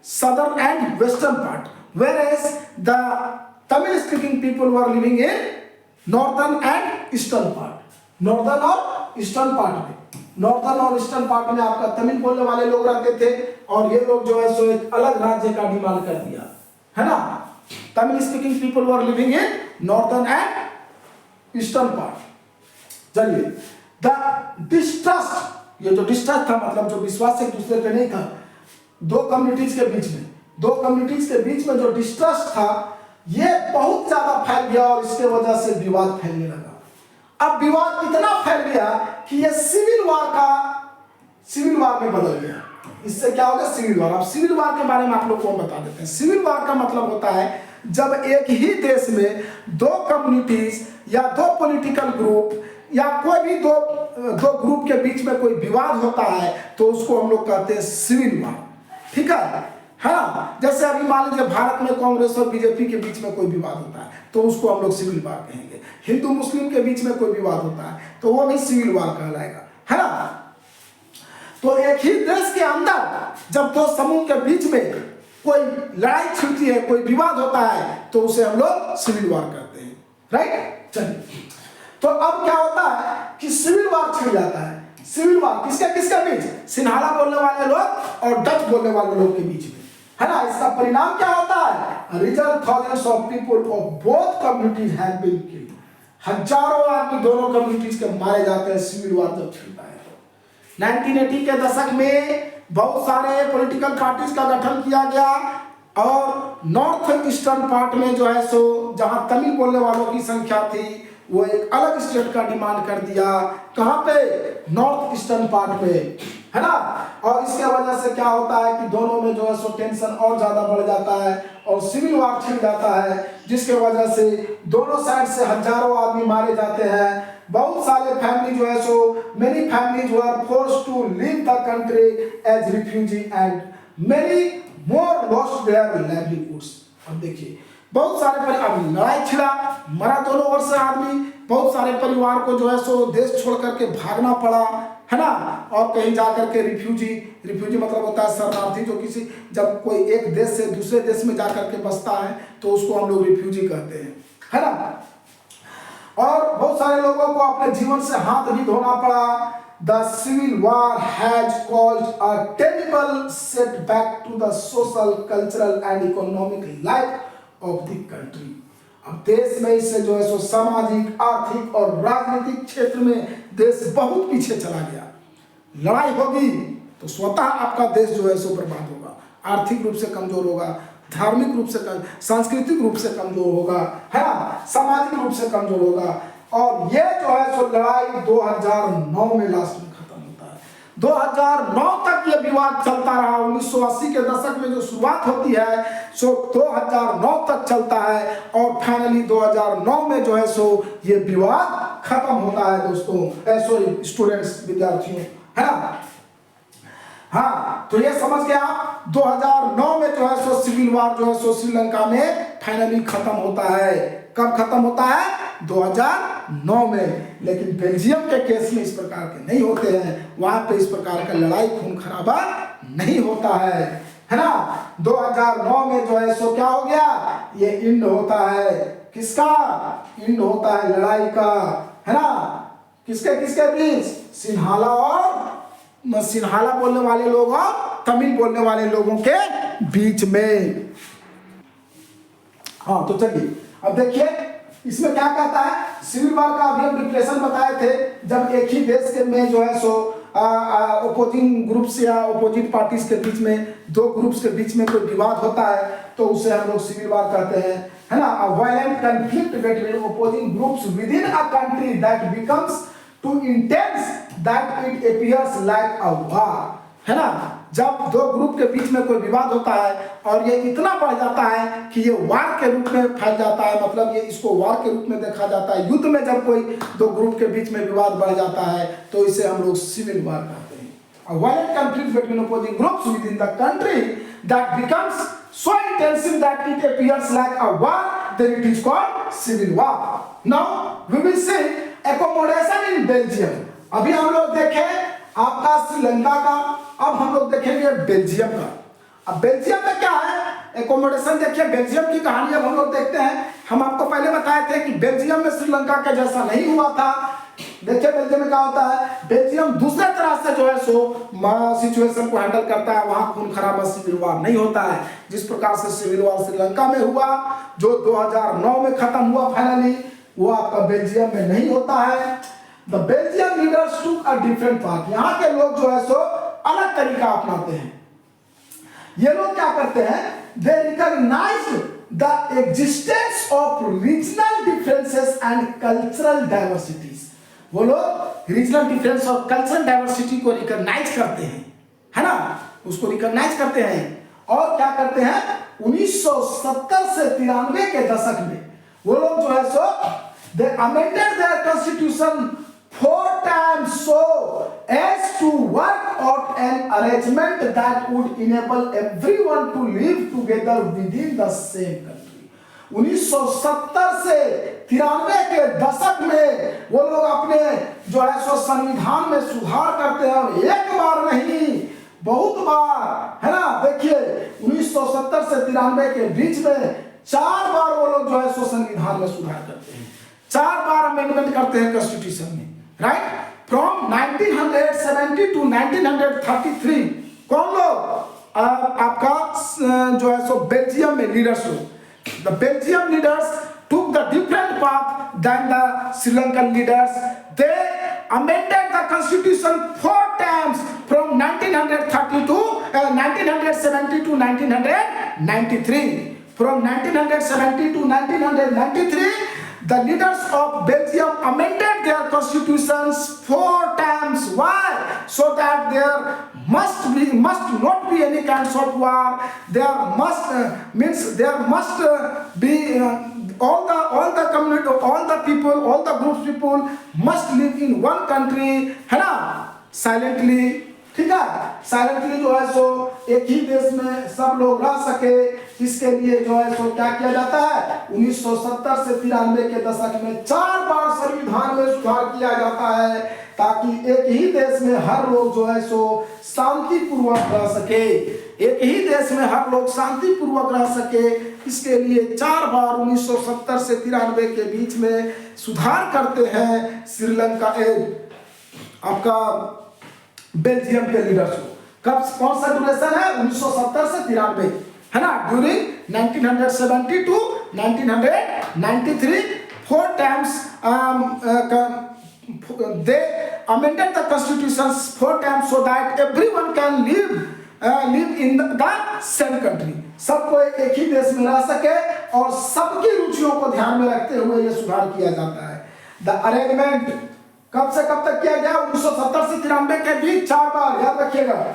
southern and western part, whereas the Tamil speaking people were living in northern and eastern part. Northern और ईस्टर्न पार्ट में, नॉर्दर्न और ईस्टर्न पार्ट में आपका तमिल बोलने वाले लोग रहते थे और ये लोग जो है सो एक अलग राज्य का डिमांड कर दिया, है ना। Tamil speaking people were living in northern and eastern part. चलिए, द डिस्ट्रस्ट, ये जो डिस्ट्रस्ट था मतलब जो विश्वास एक दूसरे पे नहीं था, दो कम्युनिटीज के बीच में, दो कम्युनिटीज के बीच में जो डिस्ट्रस्ट था ये बहुत ज्यादा फैल गया और इसके वजह से विवाद फैलने लगा। अब विवाद इतना फैल गया कि ये सिविल वार में बदल गया। इससे क्या होगा? Civil war. अब सिविल वार के बारे में आप लोग को बता देते हैं। सिविल वार का मतलब होता है जब एक ही देश में दो कम्युनिटीज या दो पॉलिटिकल ग्रुप या कोई भी दो ग्रुप के बीच में कोई विवाद होता है तो उसको हम लोग कहते हैं सिविल वार। ठीक है, हाँ। जैसे अभी मान लीजिए भारत में कांग्रेस और बीजेपी के बीच में कोई विवाद होता है तो उसको हम लोग सिविल वार कहेंगे। हिंदू मुस्लिम के बीच में कोई विवाद होता है तो वो भी सिविल वार कहलाएगा, है ना। तो एक ही देश के अंदर जब दो समूह के बीच में कोई लड़ाई छिड़ती है, कोई विवाद होता है तो उसे हम लोग सिविल वार कहते हैं, राइट। चलिए, तो अब क्या होता है कि सिविल वार छिड़ जाता है। सिविल वार किसके बीच? सिन्हाला बोलने वाले लोग और डच बोलने वाले लोग के बीच में, है ना। इसका परिणाम क्या होता है? Result thousands of people of both communities have been killed. हजारों आदमी दोनों कम्युनिटीज के मारे जाते हैं सिविल वार जब छिड़ता है तो। 1980 के दशक में बहुत सारे पॉलिटिकल पार्टीज का गठन किया गया और नॉर्थ ईस्टर्न पार्ट में जो है सो जहां तमिल बोलने वालों की संख्या थी वो एक अलग स्टेट का डिमांड कर दिया। कहां पे? नॉर्थ ईस्टर्न पार्ट में, है ना। और इसके वजह से क्या होता है कि दोनों में जो है सो टेंशन और ज्यादा बढ़ जाता है और सिविल वार छिड़ जाता है, जिसके वजह से दोनों साइड से हजारों आदमी मारे जाते हैं। बहुत सारे फैमिली जो है सो many families were forced to leave the country as refugee and many more lost their livelihoods. अब देखिए, बहुत सारे अब लड़ाई छिड़ा, मरा दोनों ओर से आदमी, बहुत सारे परिवार को जो है सो देश छोड़ करके भागना पड़ा, है ना। और कहीं जाकर के रिफ्यूजी मतलब होता है शरणार्थी, जो किसी जब कोई एक देश से दूसरे देश में जाकर के बसता है तो उसको हम लोग रिफ्यूजी कहते हैं, है ना। और बहुत सारे लोगों को अपने जीवन से हाथ भी धोना पड़ा। The civil war has caused a terrible setback to the social, cultural and economic life of the country. अब देश में इससे जो है सो सामाजिक, आर्थिक और राजनीतिक क्षेत्र में देश बहुत पीछे चला गया। लड़ाई होगी तो स्वतः आपका देश जो है सो बर्बाद होगा, आर्थिक रूप से कमजोर होगा, धार्मिक रूप से सांस्कृतिक रूप से कमजोर होगा, है ना, सामाजिक रूप से कमजोर होगा। और ये जो है सो लड़ाई 2009 में लास्ट में खत्म होता है। 2009 तक ये विवाद चलता रहा। 1980 के दशक में जो शुरुआत होती है सो 2009 तक चलता है और फाइनली 2009 में जो है सो ये विवाद खत्म होता है दोस्तों, सॉरी स्टूडेंट्स, विद्यार्थियों, है ना। हाँ, तो ये समझ गए आप। 2009 में जो है सो सिविल वार जो है सो श्रीलंका में फाइनली खत्म होता है। कब खत्म होता है? 2009 में। लेकिन बेल्जियम के केस में इस प्रकार के नहीं होते हैं, वहां पे इस प्रकार का लड़ाई खून खराबा नहीं होता है ना। 2009 में जो है सो क्या हो गया, ये इंड होता है। किसका इंड होता है? लड़ाई का, है ना। किसके किसके बीच? सिन्हाला बोलने वाले लोग और तमिल बोलने वाले लोगों के बीच में। हाँ, तो चलिए अब देखिए इसमें क्या कहता है। सिविल वार का अभी हम डिप्रेशन बताए थे, जब एक ही देश के में जो है सो ओपोजिंग ग्रुप्स या ओपोजिट पार्टीज के बीच में, दो ग्रुप्स के बीच में कोई विवाद होता है तो उसे हम लोग सिविल वार कहते हैं, है ना। A violent conflict between opposing groups within a country that becomes too intense that it appears like a war, है ना। जब दो ग्रुप के बीच में कोई विवाद होता है और ये इतना बढ़ जाता है कि ये वार के रूप में फैल जाता है, मतलब ये इसको वार के रूप में देखा जाता है। युद्ध में जब कोई दो ग्रुप के बीच में विवाद बढ़ जाता है तो इसे हम लोग सिविल वार कहते हैं। A violent conflict between opposing groups within the country that becomes so intensive that it appears like a war, then it is called civil war. Now we will see accommodation in Belgium. अभी हम लोग देखें आपका श्रीलंका का, अब हम लोग देखेंगे बेल्जियम का। अब बेल्जियम में क्या है एकोमोडेशन, देखिए बेल्जियम की कहानी अब हम लोग देखते हैं। हम आपको पहले बताए थे कि बेल्जियम में श्रीलंका के जैसा नहीं हुआ था। देखिए बेल्जियम में क्या होता है, बेल्जियम दूसरे तरह से जो है सो सिचुएशन को हैंडल करता है। वहां खून खराबा सिविल वार नहीं होता है, जिस प्रकार से सिविल वार श्रीलंका में हुआ जो 2009 में खत्म हुआ फाइनली, वो आपका बेल्जियम में नहीं होता है। द बेल्जियम लीडर्स टूक अ डिफरेंट पाथ, यहाँ के लोग जो है सो अलग तरीका अपनाते हैं। ये लोग क्या करते हैं, they recognise the existence of regional differences and cultural diversities. वो लोग रीजनल डिफरेंस और कल्चरल डाइवर्सिटी को रिकॉग्नाइज करते हैं, है ना, उसको रिकॉग्नाइज करते हैं। और क्या करते हैं, 1970 से 93 के दशक में वो लोग जो है सो they amended their constitution 4 times so as to work out an arrangement that would enable everyone to live together within the same country. 1970 से 93 के दशक में वो लोग अपने जो है सो संविधान में सुधार करते हैं, और एक बार नहीं बहुत बार, है ना। देखिए 1970 से 93 के बीच में 4 बार वो लोग जो है सो संविधान में सुधार करते हैं, 4 बार अमेंडमेंट करते हैं कॉन्स्टिट्यूशन में, राइट। फ्रॉम 1970 टू 1933 कौन लोग आपका जो है सो बेल्जियम में लीडर्स लोग, the Belgium leaders took the different path than the Sri Lankan leaders. They amended the constitution 4 times from 1930 to 1970 to 1993. From 1970 to 1993, the leaders of Belgium amended their constitutions 4 times. Why? So that there must not be any kinds of war. There must be all the community, all the people, all the groups people must live in one country, है ना, silently, ठीक है। Silently जो है सो एक ही देश में सब लोग रह सके, इसके लिए जो है सो क्या किया जाता है, 1970 से 93 के दशक में 4 बार संविधान में सुधार किया जाता है, ताकि एक ही देश में हर लोग जो है सो शांतिपूर्वक रह सके, एक ही देश में हर लोग शांतिपूर्वक रह सके। इसके लिए 4 बार 1970 से 93 के बीच में सुधार करते हैं श्रीलंका आपका बेल्जियम के लीडर्स को। कब कौन सा ड्यूरेशन है, 1970 से 93, है ना। During 1970 to 1993 4 times they amended the constitutions 4 times so that everyone can live live in the same country, सबको एक ही देश में रह सके और सबकी रुचियों को ध्यान में रखते हुए यह सुधार किया जाता है। द अरेंजमेंट कब से कब तक किया गया? 1970 से 93 के बीच 4 बार, याद रखिएगा।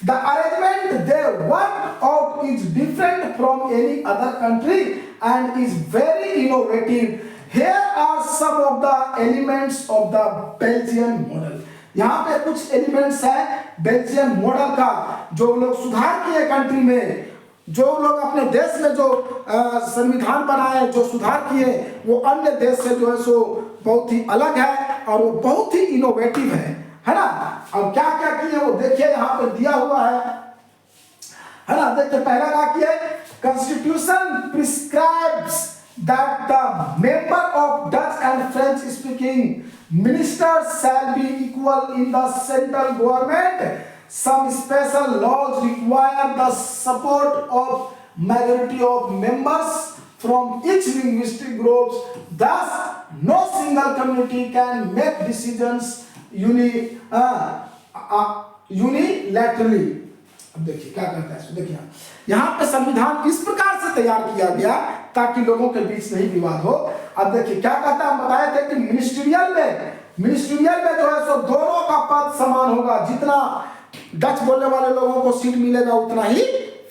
The arrangement they work out is different from any other country and is very innovative. Here are some of the elements of the Belgian model. यहाँ पे कुछ एलिमेंट्स है बेल्जियम मॉडल का, जो लोग सुधार किए कंट्री में, जो लोग अपने देश में जो संविधान बनाए, जो सुधार किए, वो अन्य देश से जो है सो बहुत ही अलग है और वो बहुत ही इनोवेटिव है ना। अब क्या क्या किए वो देखिए, यहाँ पे दिया हुआ है ना। देखिए पहला क्या किया, constitution prescribes that the member of Dutch and French speaking ministers shall be equal in the central government. Some special laws require the support of majority of members from each linguistic groups. Thus, no single community can make decisions unilaterally. अब देखिए क्या कहता है, देखिए यहाँ पे संविधान इस प्रकार से तैयार किया गया ताकि लोगों के बीच नहीं विवाद हो। अब देखिए क्या कहता है, हम बताए थे कि मिनिस्ट्रियल में जो है सो दोनों का पद समान होगा। जितना डच बोलने वाले लोगों को सीट मिलेगा उतना ही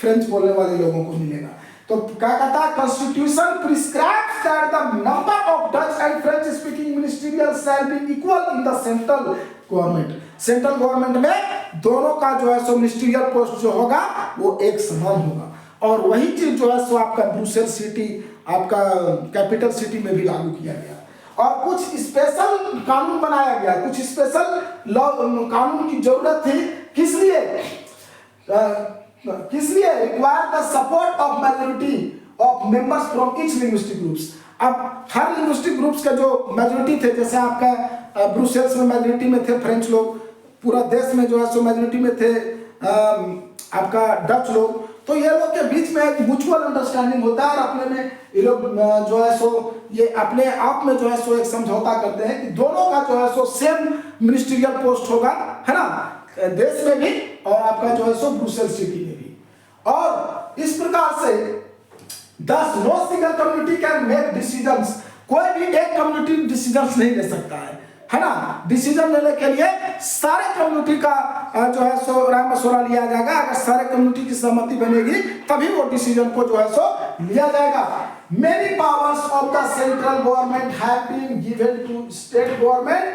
फ्रेंच बोलने वाले लोगों को मिलेगा। तो क्या कहता है, constitution prescribes that the number of Dutch and French speaking ministerial shall be equal in the central government. Central government में दोनों का जो है सो मिनिस्ट्रियल पोस्ट जो होगा वो एक समान होगा। और वही चीज जो है सो आपका ब्रुसेल सिटी, आपका कैपिटल सिटी में भी लागू किया गया। और कुछ स्पेशल कानून बनाया गया, कुछ स्पेशल लॉ कानून की जरूरत थी। किस लिए require the support of majority of members from each linguistic groups. अब हर लिंग्विस्टिक ग्रुप्स का जो मेजोरिटी थे, जैसे आपका ब्रुसेल्स में मेजोरिटी में थे फ्रेंच लोग, पूरा देश में जो है सो मेजोरिटी में थे आपका डच लोग, तो ये लोग के बीच में एक म्यूचुअल अंडरस्टैंडिंग होता है और अपने में ये लोग जो है सो ये अपने आप में जो है सो एक समझौता करते हैं कि दोनों का जो है सो सेम मिनिस्ट्रियल पोस्ट होगा, है ना, देश में भी और आपका जो है सो ब्रुसेल सिटी में भी। और इस प्रकार से Thus, no single community can make decisions. कोई भी एक कम्युनिटी डिसीजंस नहीं ले सकता है ना। डिसीजन लेने के लिए सारे कम्युनिटी का जो है सो राय मशवरा लिया जाएगा। अगर सारे कम्युनिटी की सहमति बनेगी तभी वो डिसीजन को जो है सो लिया जाएगा। Many powers of the central government have been given to state government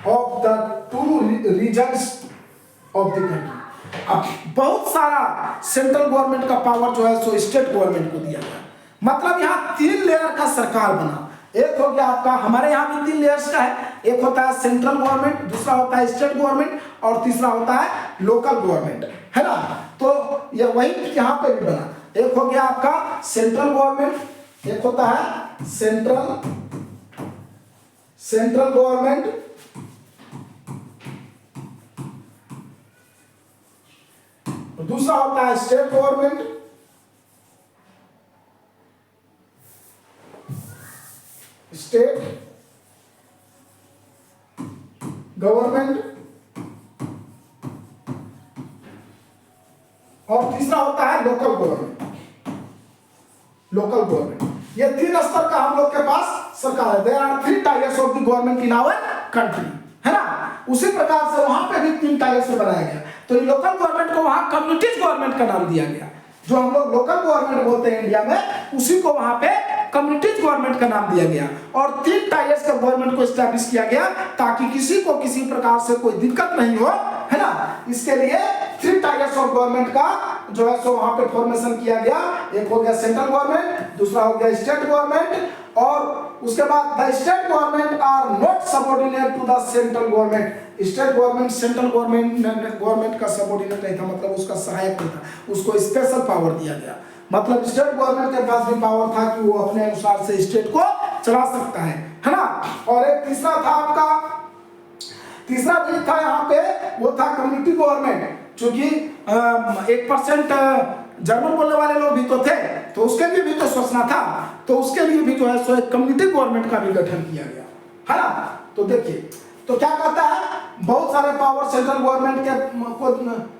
of the 2 regions of the country. अब बहुत सारा सेंट्रल गवर्नमेंट का पावर जो है सो स्टेट गवर्नमेंट को दिया गया। मतलब यहाँ 3 लेयर का सरकार बना। एक हो गया आपका, हमारे यहाँ भी 3 लेयर्स का है। एक होता है सेंट्रल गवर्नमेंट, दूसरा होता है स्टेट गवर्नमेंट और तीसरा होता है लोकल गवर्नमेंट, है ना। तो ये वही यहाँ पे भी बना। एक हो गया आपका सेंट्रल गवर्नमेंट, एक होता है सेंट्रल गवर्नमेंट, दूसरा होता है स्टेट गवर्नमेंट, स्टेट गवर्नमेंट और तीसरा होता है लोकल गवर्नमेंट। ये 3 स्तर का हम लोग के पास सरकार है। There are 3 tiers of the government in our country, है ना। उसी प्रकार से वहां पे भी 3 टायर से बनाया गया। तो लोकल गवर्नमेंट को वहां कम्युनिटी गवर्नमेंट का नाम दिया गया। जो हम लोग लोकल गवर्नमेंट बोलते हैं इंडिया में, उसी को वहां पे कम्युनिटी गवर्नमेंट का नाम दिया गया। और 3 टायर्स का गवर्नमेंट को एस्टैब्लिश किया गया ताकि किसी को किसी प्रकार से कोई दिक्कत नहीं हो, है ना। इसके लिए 3 टायर्स ऑफ गवर्नमेंट का जो है सो वहां पे फॉर्मेशन किया गया। एक हो गया सेंट्रल गवर्नमेंट, दूसरा हो गया स्टेट गवर्नमेंट और उसके बाद the state government are not subordinate to the central government. State government central government का सबऑर्डिनेट नहीं था, मतलब उसका सहायक नहीं था, उसको स्पेशल पावर दिया गया। मतलब स्टेट गवर्नमेंट के पास भी पावर था कि वो अपने अनुसार से स्टेट को चला सकता है ना। और एक तीसरा था आपका, तीसरा भी था यहाँ पे, वो था कम्युनिटी गवर्नमेंट। चूंकि 1% जर्मन बोलने वाले लोग भी तो थे, तो उसके लिए भी तो सोचना था, तो उसके लिए भी जो है सो एक कम्युनिटी गवर्नमेंट का भी गठन किया गया, है ना। तो देखिए तो क्या कहता है, बहुत सारे पावर सेंट्रल गवर्नमेंट के को,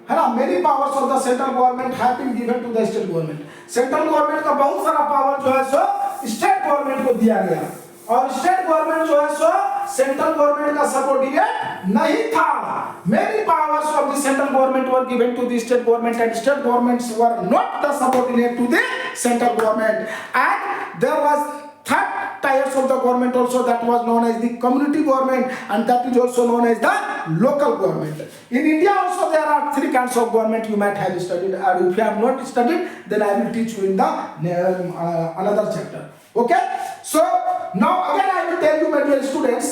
है ना, many powers of the central government have been given to the state government. Central government का बहुत सारा पावर जो है सो स्टेट गवर्नमेंट को दिया गया, और स्टेट गवर्नमेंट जो है सो सेंट्रल गवर्नमेंट का सबऑर्डिनेट नहीं था। Many powers of the central government were given to the state government and state governments were not the subordinate to the central government, and there was third tiers of the government also, that was known as the community government, and that is also known as the local government. In India also there are three kinds of government you might have studied, and if you have not studied then I will teach you in the another chapter. Okay, so now again I will tell you, my dear students,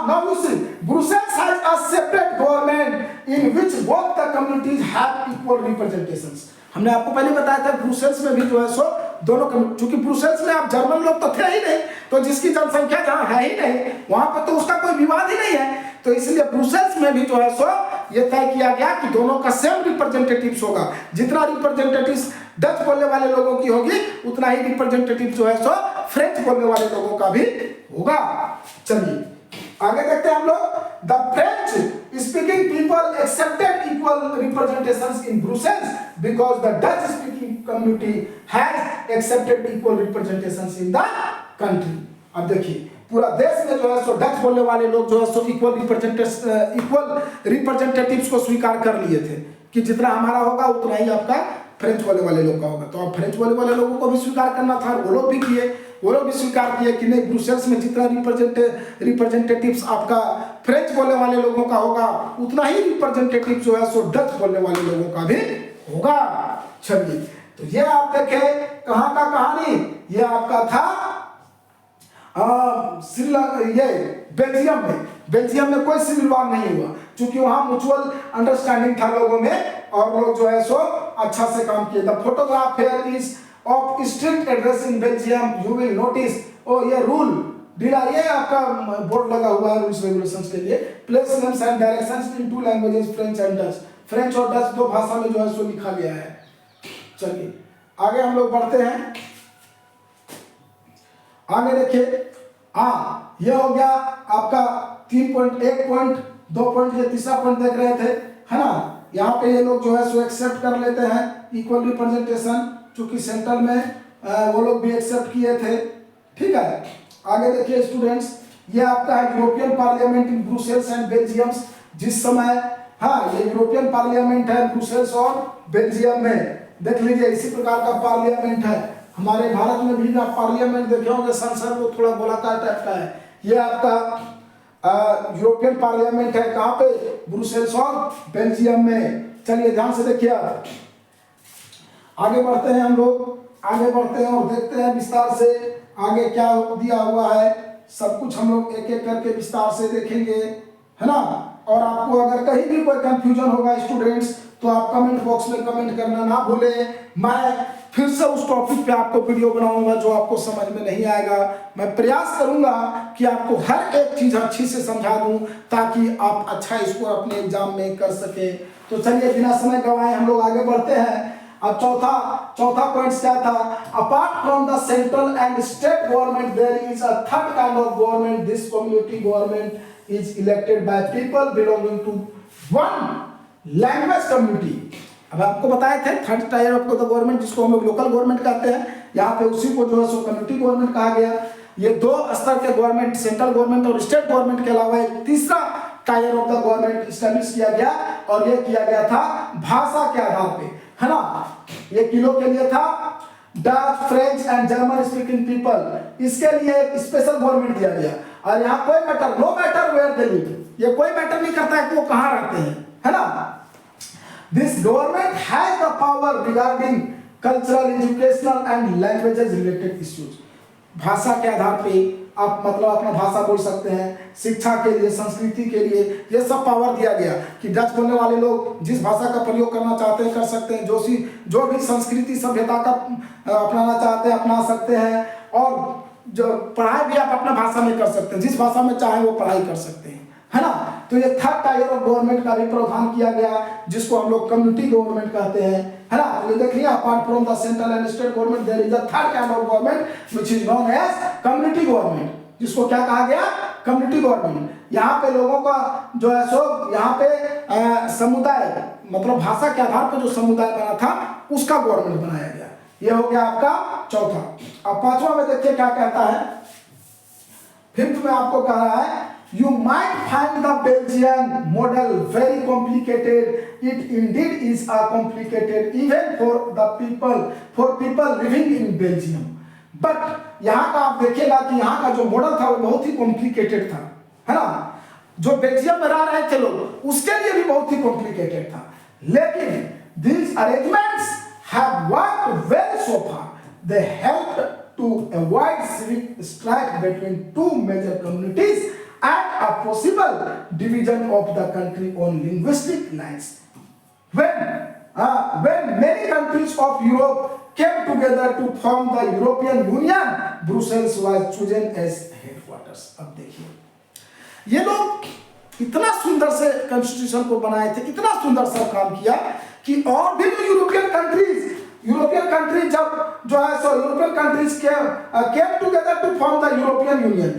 now you see Brussels has a separate government in which both the communities have equal representations. हमने आपको पहले बताया था Brussels में भी जो है सो दोनों, चूंकि ब्रुसेल्स में आप जर्मन लोग तो थे ही नहीं, तो जिसकी जनसंख्या जहाँ है ही नहीं वहां पर तो उसका कोई विवाद ही नहीं है, तो इसलिए ब्रुसेल्स में भी जो है सो ये तय किया गया कि दोनों का सेम रिप्रेजेंटेटिव्स होगा। जितना रिप्रेजेंटेटिव्स डच बोलने वाले लोगों की होगी उतना ही रिप्रेजेंटेटिव जो है सो फ्रेंच बोलने वाले लोगों का भी होगा। चलिए आगे देखते हैं हम लोग। The French speaking people accepted equal representations in Brussels because the Dutch speaking community has accepted equal representations in the country. अब देखिए पूरा देश में जो है सो डच बोलने वाले लोग जो है सो इक्वल रिप्रेजेंटेटिव्स को स्वीकार कर लिए थे कि जितना हमारा होगा उतना ही आपका फ्रेंच बोलने वाले लोग का होगा। तो अब फ्रेंच बोलने वाले लोगों को भी स्वीकार करना था, वो लोग भी किए, वो लोग भी स्वीकार किए कि नहीं, ब्रुसेल्स में जितना रिप्रेजेंटेटिव्स आपका फ्रेंच बोलने वाले लोगों का होगा उतना ही रिप्रेजेंटेटिव जो है सो डच बोलने वाले लोगों का भी होगा। चलिए तो ये आप देखें कहाँ का कहानी, ये आपका था ये बेल्जियम में कोई सिविल वॉर नहीं हुआ, क्योंकि वहां म्यूचुअल अंडरस्टैंडिंग था लोगों में और लोग जो है सो अच्छा से काम किए। The photograph here is of street address in Belgium, you will notice ओ ये रूल डीला, ये आपका बोर्ड लगा हुआ है रूल्स रेगुलेशंस के लिए। Place names and directions in to languages French and Dutch, French और डच दो भाषा में जो है सो लिखा गया है। चलिए आगे हम लोग बढ़ते हैं। आगे देखिए ये हो गया आपका 3 पॉइंट, 1 पॉइंट, 2 पॉइंट, ये तीसरा पॉइंट देख रहे थे, है ना। यहाँ पे ये लोग जो है सो एक्सेप्ट कर लेते हैं इक्वल रिप्रेजेंटेशन, चूंकि सेंट्रल में वो लोग भी एक्सेप्ट किए थे। ठीक है आगे देखिए स्टूडेंट्स, ये आपका है European Parliament in Brussels and Belgium's. जिस समय ये यूरोपियन पार्लियामेंट है ब्रुसेल्स और बेल्जियम में, देख लीजिए इसी प्रकार का पार्लियामेंट है। हमारे भारत में भी आप पार्लियामेंट देखे होंगे, संसद वो थोड़ा गोलाकार टाइप का है। ये आपका यूरोपियन पार्लियामेंट है, कहाँ पे, ब्रुसेल्स और बेल्जियम में। चलिए ध्यान से देखिए आगे बढ़ते हैं हम लोग, आगे बढ़ते हैं और देखते हैं विस्तार से आगे क्या दिया हुआ है। सब कुछ हम लोग एक एक करके विस्तार से देखेंगे, है ना। और आपको अगर कहीं भी कोई कंफ्यूजन होगा स्टूडेंट्स तो आप कमेंट बॉक्स में कमेंट करना ना भूलें। मैं फिर से उस टॉपिक पे आपको वीडियो बनाऊंगा जो आपको समझ में नहीं आएगा। मैं प्रयास करूंगा कि आपको हर एक चीज अच्छी से समझा दूं ताकि आप अच्छा इसको अपने एग्जाम में कर सके। तो चलिए बिना समय गवाए हम लोग आगे बढ़ते हैं। अब चौथा पॉइंट क्या था, apart from the central and state government there is a third kind of government, this community government is elected by people belonging to one language community. अब आपको बताए थे third tier of the government जिसको हम लोग local government कहते हैं, यहाँ पे उसी को जो है सो कम्युनिटी गवर्नमेंट कहा गया। ये दो स्तर के गवर्नमेंट, सेंट्रल गवर्नमेंट और स्टेट गवर्नमेंट के अलावा एक तीसरा tyre of the government establish किया गया, और ये किया गया था भाषा के आधार पे, है ना। ये किलो के लिए था Dutch, French and German speaking people, इसके लिए एक स्पेशल गवर्नमेंट दिया गया। और यहाँ कोई matter, no matter where they live, ये कोई मैटर नहीं करता है कि वो कहाँ रहते हैं, है ना। This government has the power regarding cultural, educational and languages related issues. भाषा के आधार पे आप मतलब अपना भाषा बोल सकते हैं, शिक्षा के लिए, संस्कृति के लिए, ये सब पावर दिया गया कि डच बोलने वाले लोग जिस भाषा का प्रयोग करना चाहते हैं कर सकते हैं, जो भी संस्कृति सभ्यता का अपनाना चाहते हैं अपना सकते हैं, और जो पढ़ाई भी आप अपना भाषा में कर सकते हैं, जिस भाषा में चाहे वो पढ़ाई कर सकते हैं, है ना। तो ये थर्ड टायर ऑफ गवर्नमेंट का भी प्रावधान किया गया जिसको हम लोग कम्युनिटी गवर्नमेंट कहते हैं, है ना। तो ये देखिए apart from the central and state government there is a third kind of government which is known as community government, जिसको क्या कहा गया, कम्युनिटी गवर्नमेंट, यहाँ पे लोगों का जो है सो यहाँ पे समुदाय मतलब भाषा के आधार पर जो समुदाय बना था उसका गवर्नमेंट बनाया गया। ये हो गया आपका चौथा। अब पांचवा में देखिए क्या कहता है। फिफ्थ में आपको कह रहा है You might find the Belgian model very complicated. It indeed is a complicated even for people living in Belgium. But यहाँ का आप देखिएगा कि यहाँ का जो मॉडल था वो बहुत ही कॉम्प्लिकेटेड था, है ना। जो बेल्जियम में रह रहे थे लोग उसके लिए भी बहुत ही कॉम्प्लिकेटेड था, लेकिन these arrangements have worked well so far. They helped to avoid civic strife between two major communities and a possible division of the country on linguistic lines. When many countries of Europe came together to form the European Union, Brussels was chosen as headquarters. अब देखिए ये लोग इतना सुंदर से constitution को बनाए थे, इतना सुंदर सा काम किया कि और भी यूरोपियन कंट्रीज जब जो है सो European countries came together to form the European Union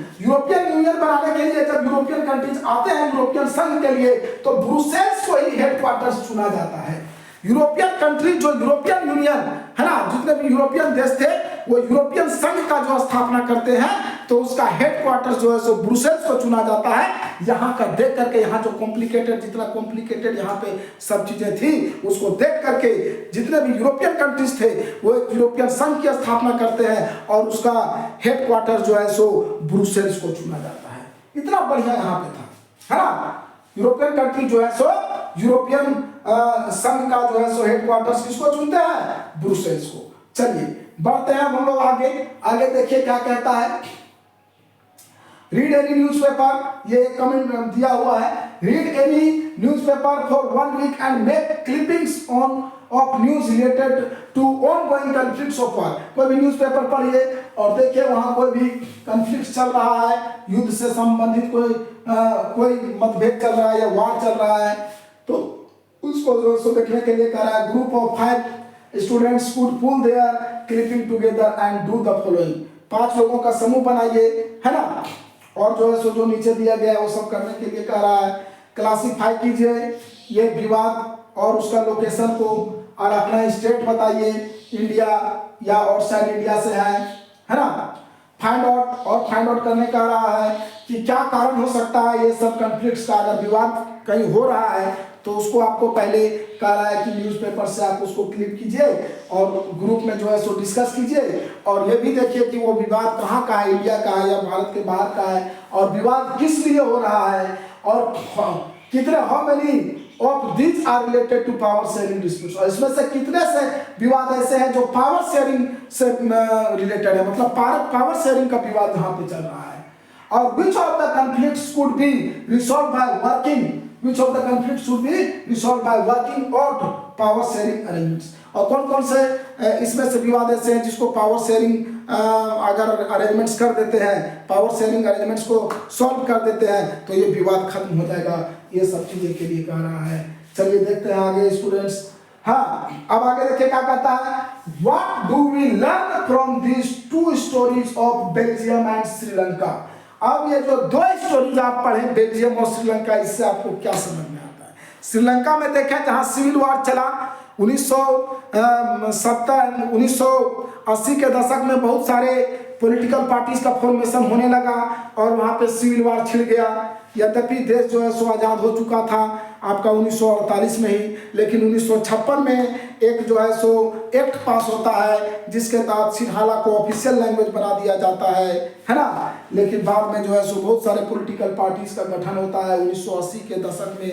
बनाने के लिए जब यूरोपियन कंट्रीज आते हैं यूरोपियन संघ के लिए तो ब्रुसेल्स को ही हेडक्वार्टर्स चुना जाता है। यूरोपियन कंट्री जो यूरोपियन यूनियन है ना, जितने भी यूरोपियन देश थे वो यूरोपियन संघ का जो स्थापना करते हैं तो उसका हेडक्वार्टर जो है सो ब्रुसेल्स को चुना जाता है। यहाँ का देख करके यहाँ जो कॉम्प्लिकेटेड जितना कॉम्प्लिकेटेड यहाँ पे सब चीजें थी उसको देख करके जितने भी यूरोपियन कंट्रीज थे वो यूरोपियन संघ की स्थापना करते हैं और उसका हेडक्वार्टर जो है सो ब्रुसेल्स को चुना जाता है। इतना बढ़िया यहाँ पे था, है ना। यूरोपियन कंट्री जो है सो यूरोपियन संघ का जो है सो हेडक्वार्टर्स किसको चुनते हैं? ब्रुसेल्स को। चलिए बढ़ते हैं हम लोग आगे देखिए क्या कहता है। रीड एनी न्यूज़पेपर, ये कमेंट दिया हुआ है। Read any newspaper for 1 week and make clippings of news related to ongoing conflicts of war. कोई भी न्यूज़पेपर पढ़िए और देखिए वहां कोई भी कॉन्फ्लिक्ट चल रहा है, युद्ध से संबंधित कोई मतभेद चल रहा है या वार चल रहा है तो उसको जो सो देखने के लिए कह रहा है। Group of 5 students could pull their clipping together and do the following. 5 लोगों का समूह बनाइए, है ना, और जो है सो जो नीचे दिया गया है वो सब करने के लिए कह रहा है। क्लासिफाई कीजिए ये विवाद और उसका लोकेशन को और अपना स्टेट बताइए, इंडिया या आउटसाइड इंडिया से है ना। फाइंड आउट करने का रहा है कि क्या कारण हो सकता है ये सब कॉन्फ्लिक्ट्स का। अगर विवाद कहीं हो रहा है तो उसको आपको पहले कह रहा है कि न्यूज़पेपर से आप उसको क्लिप कीजिए और ग्रुप में जो है सो डिस्कस कीजिए और ये भी देखिए कि वो विवाद कहाँ का है, इंडिया का है या भारत के बाहर का है और विवाद किस लिए हो रहा है और कितने how many of this are related to power sharing disputes. और इसमें से कितने से विवाद ऐसे हैं जो पावर शेयरिंग से रिलेटेड है, मतलब पावर शेयरिंग का विवाद यहाँ पे चल रहा है। और which of the conflicts could be resolve by working Which of the conflicts should be resolved by working out power sharing arrangements। और कौन से इसमें से विवाद ऐसे हैं जिसको पावर शेयरिंग अगर अरेंजमेंट्स कर देते हैं, पावर शेयरिंग अरेंजमेंट्स को सॉल्व कर देते हैं तो ये विवाद खत्म हो जाएगा। ये सब चीजें के लिए कह रहा है। चलिए देखते हैं आगे स्टूडेंट्स। हाँ, अब आगे देखिए क्या कहता है। What do we learn from these 2 stories of Belgium and Sri Lanka। अब ये जो 2 स्टोरीज आप पढ़े बेल्जियम और श्रीलंका, इससे आपको क्या समझ में आता है। श्रीलंका में देखें जहां सिविल वार चला 1980 के दशक में बहुत सारे पॉलिटिकल पार्टीज का फॉर्मेशन होने लगा और वहां पे सिविल वार छिड़ गया। यद्यपि देश जो है सो आज़ाद हो चुका था आपका 1948 में ही, लेकिन 1956 में एक जो है सो एक्ट पास होता है जिसके तहत सिंहाला को ऑफिशियल लैंग्वेज बना दिया जाता है ना। लेकिन बाद में जो है सो बहुत सारे पॉलिटिकल पार्टीज का गठन होता है 1980 के दशक में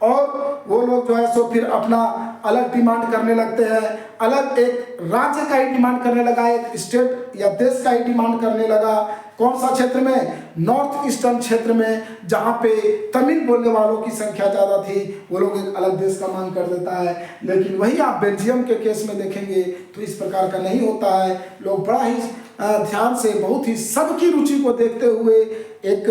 और वो लोग जो है सो फिर अपना अलग डिमांड करने लगते हैं, अलग एक राज्य का ही डिमांड करने लगा, एक स्टेट या देश का ही डिमांड करने लगा। कौन सा क्षेत्र में? नॉर्थ ईस्टर्न क्षेत्र में, जहाँ पे तमिल बोलने वालों की संख्या ज़्यादा थी, वो लोग एक अलग देश का मांग कर देता है। लेकिन वही आप बेल्जियम के केस में देखेंगे तो इस प्रकार का नहीं होता है। लोग बड़ा ही ध्यान से, बहुत ही सबकी रुचि को देखते हुए एक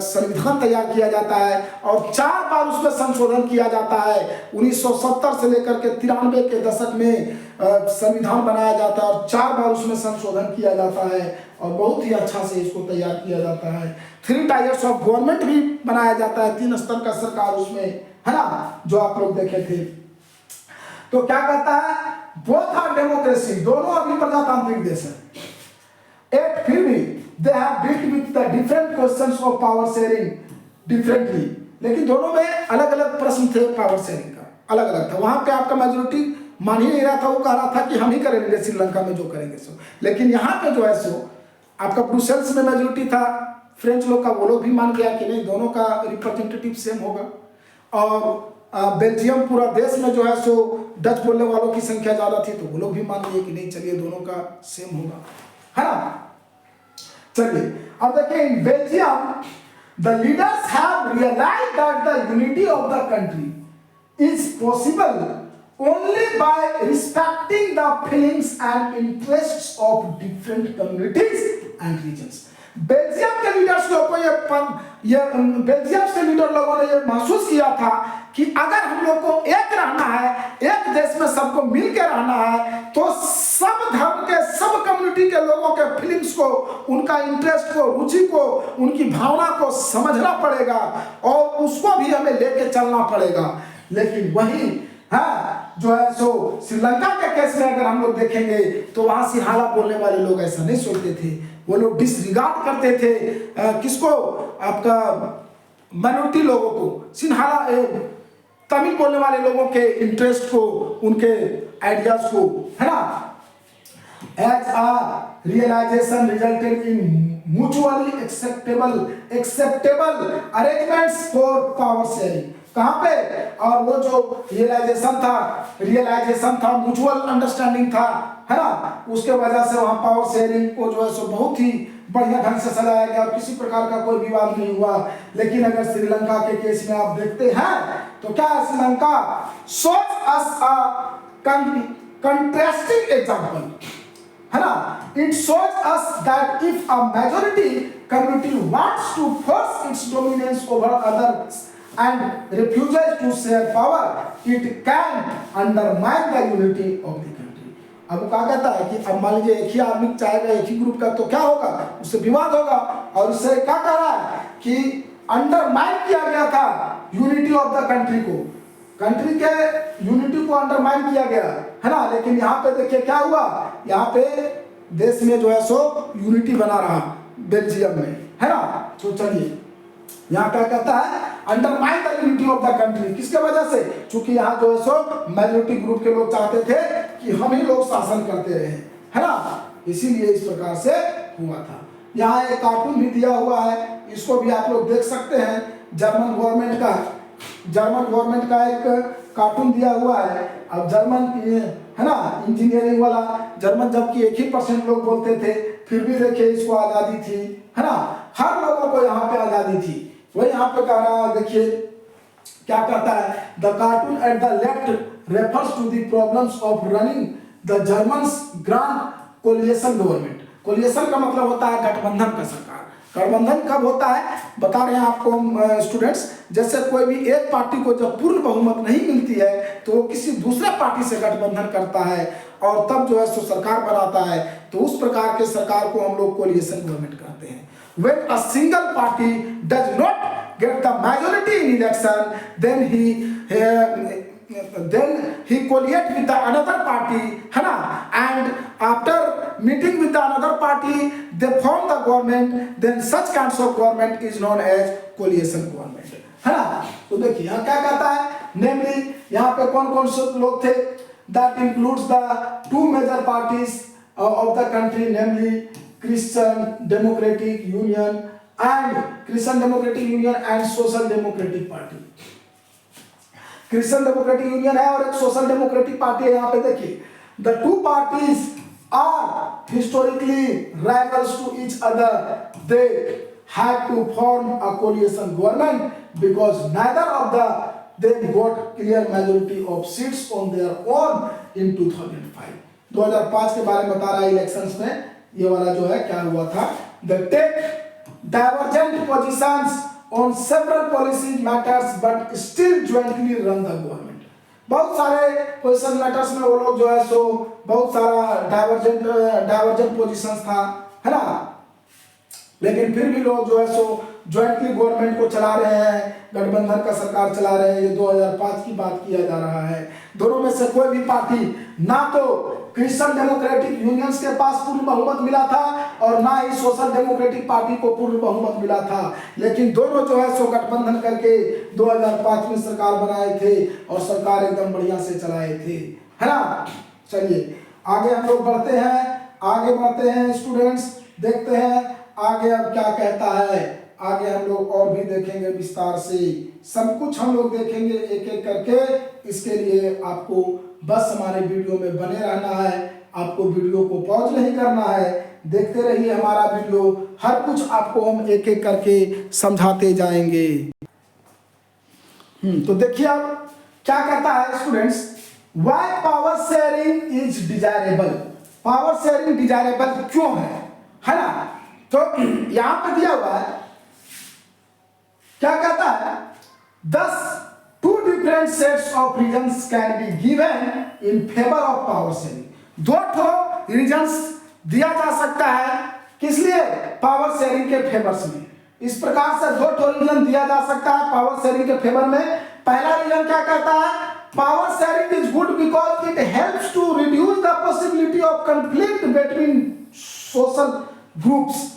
संविधान तैयार किया जाता है और 4 बार उसमें संशोधन किया जाता है। 1970 से लेकर के 93 के दशक में संविधान बनाया जाता है और 4 बार उसमें संशोधन किया जाता है और बहुत ही अच्छा से इसको तैयार किया जाता है। 3 टायर्स ऑफ गवर्नमेंट भी बनाया जाता है, 3 स्तर का सरकार उसमें, है ना, जो आप लोग देखे थे। तो क्या कहता है, बोथ आर डेमोक्रेसी, दोनों अभी प्रजातांत्रिक देश है। एक फिर भी they have dealt with the different questions of power sharing differently, लेकिन दोनों में अलग अलग प्रश्न थे, पावर शेयरिंग का अलग अलग था। वहां पे आपका मेजोरिटी मान ही नहीं रहा था, वो कह रहा था कि हम ही करेंगे श्रीलंका में जो करेंगे सो, लेकिन यहाँ पे जो है सो आपका ब्रुसेल्स में मेजोरिटी था फ्रेंच लोग का, वो लोग भी मान गया कि नहीं दोनों का रिप्रेजेंटेटिव सेम होगा। और बेल्जियम पूरा देश में जो है सो डच बोलने वालों की संख्या ज्यादा थी, तो वो लोग भी मान लिए कि नहीं चलिए दोनों का सेम होगा, है ना। चलिए अब देखिए, in Belgium the leaders have realized that the unity of the country is possible only by respecting the feelings and interests of different communities and regions. Belgium के लीडर्स लोगों को ये बेल्जियम से लीडर लोगों ने ये महसूस किया था कि अगर हम लोग को एक रहना है, एक देश में सबको मिल के रहना है, तो सब धर्म के, सब कम्युनिटी के लोगों के फीलिंग्स को, उनका इंटरेस्ट को, रुचि को, उनकी भावना को समझना पड़ेगा और उसको भी हमें लेके चलना पड़ेगा। लेकिन वही है जो है सो श्रीलंका के केस में अगर हम लोग देखेंगे तो वहां सिंहाला बोलने वाले लोग ऐसा नहीं सोचते थे, वो लोग डिसरिगार्ड करते थे किसको, आपका माइनॉरिटी लोगों को, सिंहाला तमिल बोलने वाले लोगों के इंटरेस्ट को, उनके आइडियाज को, है ना। As a realisation resulted in mutually acceptable arrangements for power sharing, कहां पे, और वो जो रियलाइजेशन था म्यूचुअल अंडरस्टैंडिंग था, है ना, उसके वजह से वहां पावर शेयरिंग को जो है सो बहुत ही बढ़िया ढंग से सजाया गया और किसी प्रकार का कोई विवाद नहीं हुआ। लेकिन अगर श्रीलंका के केस में आप देखते हैं तो क्या Sri Lanka shows us a contrasting example, है ना। It shows us that if a majority community wants to force its dominance over others and refuses to share power, it can undermine the unity of the country. अब क्या कहता है कि अब मान लीजिए एक ही आदमी चाहेगा एक ही ग्रुप का, तो क्या होगा, उससे विवाद होगा। और इससे क्या कह रहा है कि अंडरमाइन किया गया था यूनिटी ऑफ द कंट्री को, कंट्री के यूनिटी को अंडरमाइन किया गया, है ना। लेकिन यहाँ पे देखिए क्या हुआ, यहाँ पे देश में जो है सो यूनिटी बना रहा बेल्जियम में, है ना। तो चलिए यहाँ क्या कहता है, undermine the unity of the country, किसके वजह से, क्योंकि यहाँ जो है सो मेजोरिटी ग्रुप के लोग चाहते थे कि हम ही लोग शासन करते रहे, है ना, इसीलिए इस प्रकार से हुआ था। यहाँ एक कार्टून भी दिया हुआ है, इसको भी आप लोग देख सकते हैं, जर्मन गवर्नमेंट का एक कार्टून दिया हुआ है। अब जर्मन, है ना, इंजीनियरिंग वाला जर्मन, जबकि 1% लोग बोलते थे, फिर भी देखिए इसको आजादी थी, है ना, हर लोगों को यहाँ पे आजादी थी। वही यहाँ पे कह रहा है, देखिए क्या कहता है, the cartoon at the left refers to the problems of running the Germans grand coalition government. Coalition का मतलब होता है गठबंधन का सरकार। गठबंधन कब होता है बता रहे हैं आपको स्टूडेंट्स, जैसे कोई भी एक पार्टी को जब पूर्ण बहुमत नहीं मिलती है तो वो किसी दूसरे पार्टी से गठबंधन करता है और तब जो है सो सरकार बनाता है, तो उस प्रकार के सरकार को हम लोग कोलिएशन गवर्नमेंट कहते हैं। When a single party does not get the majority in election, then he coalites with the another party, है ना, and after meeting with the another party, they form the government. Then such kinds of government is known as coalition government, है ना। तो देखिए यहाँ क्या कहता है, namely यहाँ पे कौन कौन से लोग थे, that includes the 2 major parties of the country, namely Christian Democratic Union and Social Democratic Party। Christian democratic union है और एक सोशल डेमोक्रेटिक पार्टी है। यहाँ पे देखिए, the 2 parties are historically rivals to each other. They had to form a coalition government because neither of them got clear majority of seats on their own in 2005। 2005 के बारे में बता रहा है इलेक्शंस में, ये वाला जो है क्या हुआ था, the take divergent positions on several policy matters but still jointly run the government। बहुत सारे क्वेश्चन मैटर्स में वो लोग जो है सो बहुत सारा डाइवर्जेंट पोजीशन था, है ना, लेकिन फिर भी लोग जो है सो ज्वाइंटली गवर्नमेंट को चला रहे हैं, गठबंधन का सरकार चला रहे हैं। ये 2005 की बात किया जा रहा है। दोनों में से कोई भी पार्टी, ना तो क्रिश्चियन डेमोक्रेटिक यूनियंस के पास पूर्ण बहुमत मिला था और ना ही सोशल डेमोक्रेटिक पार्टी को पूर्ण बहुमत मिला था, लेकिन दोनों जो है सो गठबंधन करके 2005 में सरकार बनाए थे और सरकार एकदम बढ़िया से चलाए थे, है ना। चलिए आगे हम लोग बढ़ते हैं स्टूडेंट्स, देखते हैं आगे अब क्या कहता है। आगे हम लोग और भी देखेंगे विस्तार से, सब कुछ हम लोग देखेंगे एक एक करके। इसके लिए आपको बस हमारे वीडियो में बने रहना है, आपको वीडियो को पॉज नहीं करना है, देखते रहिए हमारा वीडियो, हर कुछ आपको हम एक एक करके समझाते जाएंगे। तो देखिए अब क्या कहता है students, why power sharing is desirable. Power sharing desirable क्यों है ना। तो यहां पर दिया हुआ है, क्या कहता है, 2 different sets of reasons can be given in favor of power sharing। 2 reasons दिया जा सकता है, किस लिए, पावर शेयरिंग के फेवर्स में। इस प्रकार से 2 रीजन दिया जा सकता है पावर शेयरिंग के फेवर में। पहला रीजन क्या कहता है, power sharing is good because it helps to reduce the possibility of conflict between social groups.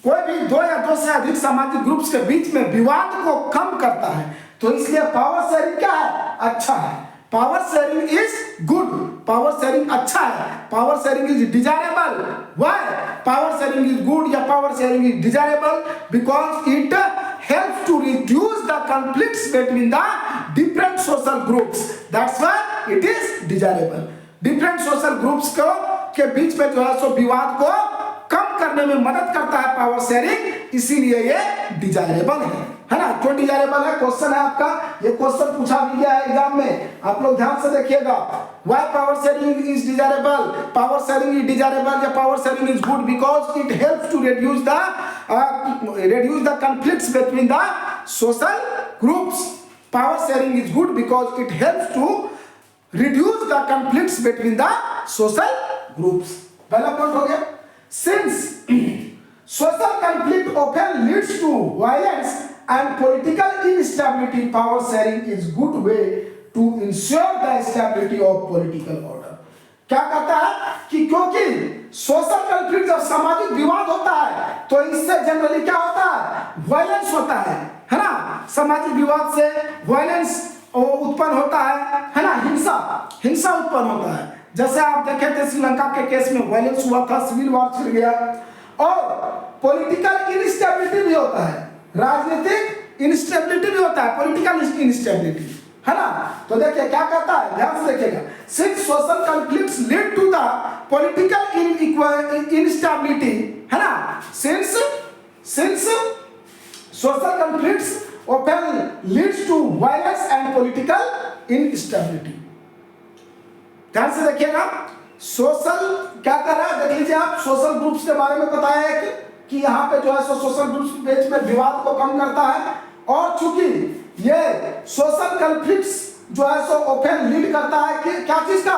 कोई भी 2 या 2 से अधिक सामाजिक ग्रुप्स के बीच में विवाद को कम करता है, तो इसलिए पावर शेयरिंग क्या है, अच्छा है। Power sharing is good, power sharing अच्छा है। Power sharing is desirable, why power sharing is good या power sharing is desirable, because it helps to reduce the conflicts between the different social groups, that's why it is desirable। different social groups को के बीच में जो है सो विवाद को कम करने में मदद करता है पावर शेयरिंग, इसीलिए ये डिजायरेबल है ना। क्यों डिजायरेबल है, क्वेश्चन है आपका, ये क्वेश्चन पूछा भी गया है एग्जाम में, आप लोग ध्यान से देखिएगा। Why power sharing is desirable, power sharing is desirable या power sharing is good because it helps to reduce the conflicts between the social groups। power sharing is good because it helps to reduce the conflicts between the social groups। पहला point हो गया। since social conflict often leads to violence and political instability, power sharing is good way to ensure the stability of political order। क्या कहता है कि क्योंकि social conflict, जब सामाजिक विवाद होता है तो इससे जनरली क्या होता है, वायलेंस होता है ना। सामाजिक विवाद से वायलेंस उत्पन्न होता है ना, हिंसा उत्पन्न होता है। जैसे आप देखे थे श्रीलंका के केस में वायलेंस हुआ था, सिविल वॉर छिड़ गया। और पॉलिटिकल इनस्टेबिलिटी भी होता है, राजनीतिक इनस्टेबिलिटी भी होता है, पॉलिटिकल इनस्टेबिलिटी, है ना। तो देखिए क्या कहता है, ध्यान से देखिएगा। Since social conflicts lead to the political instability, है ना, since social conflicts often leads to violence and political instability। ध्यान से देखिएगा, सोशल क्या कर रहा है, देख लीजिए आप, सोशल ग्रुप्स के बारे में बताया है कि यहाँ पे जो है सोशल ग्रुप्स के बीच में विवाद को कम करता है। और चूंकि ये सोशल कॉन्फ्लिक्ट्स जो है सो ओपन लीड करता है कि क्या चीज का,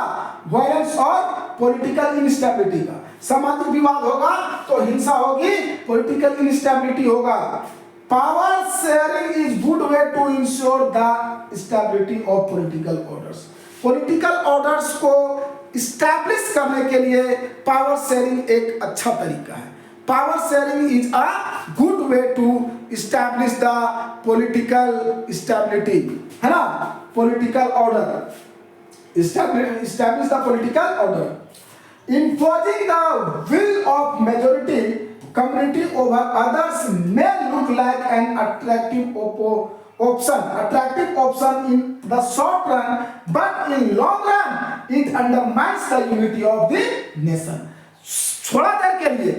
वायलेंस और पॉलिटिकल इनस्टेबिलिटी का। सामाजिक विवाद होगा तो हिंसा होगी, पॉलिटिकल इनस्टेबिलिटी होगा। Power sharing is good way to ensure the stability of political orders. Political orders को स्टैब्लिश करने के लिए पावर शेयरिंग एक अच्छा तरीका है। Power sharing is a good way to establish the political stability, है ना, political order, establish the political order। Imposing the will of majority community over others may look like an attractive option in the short run, but in long run it undermines the unity of the nation। थोड़ा देर के लिए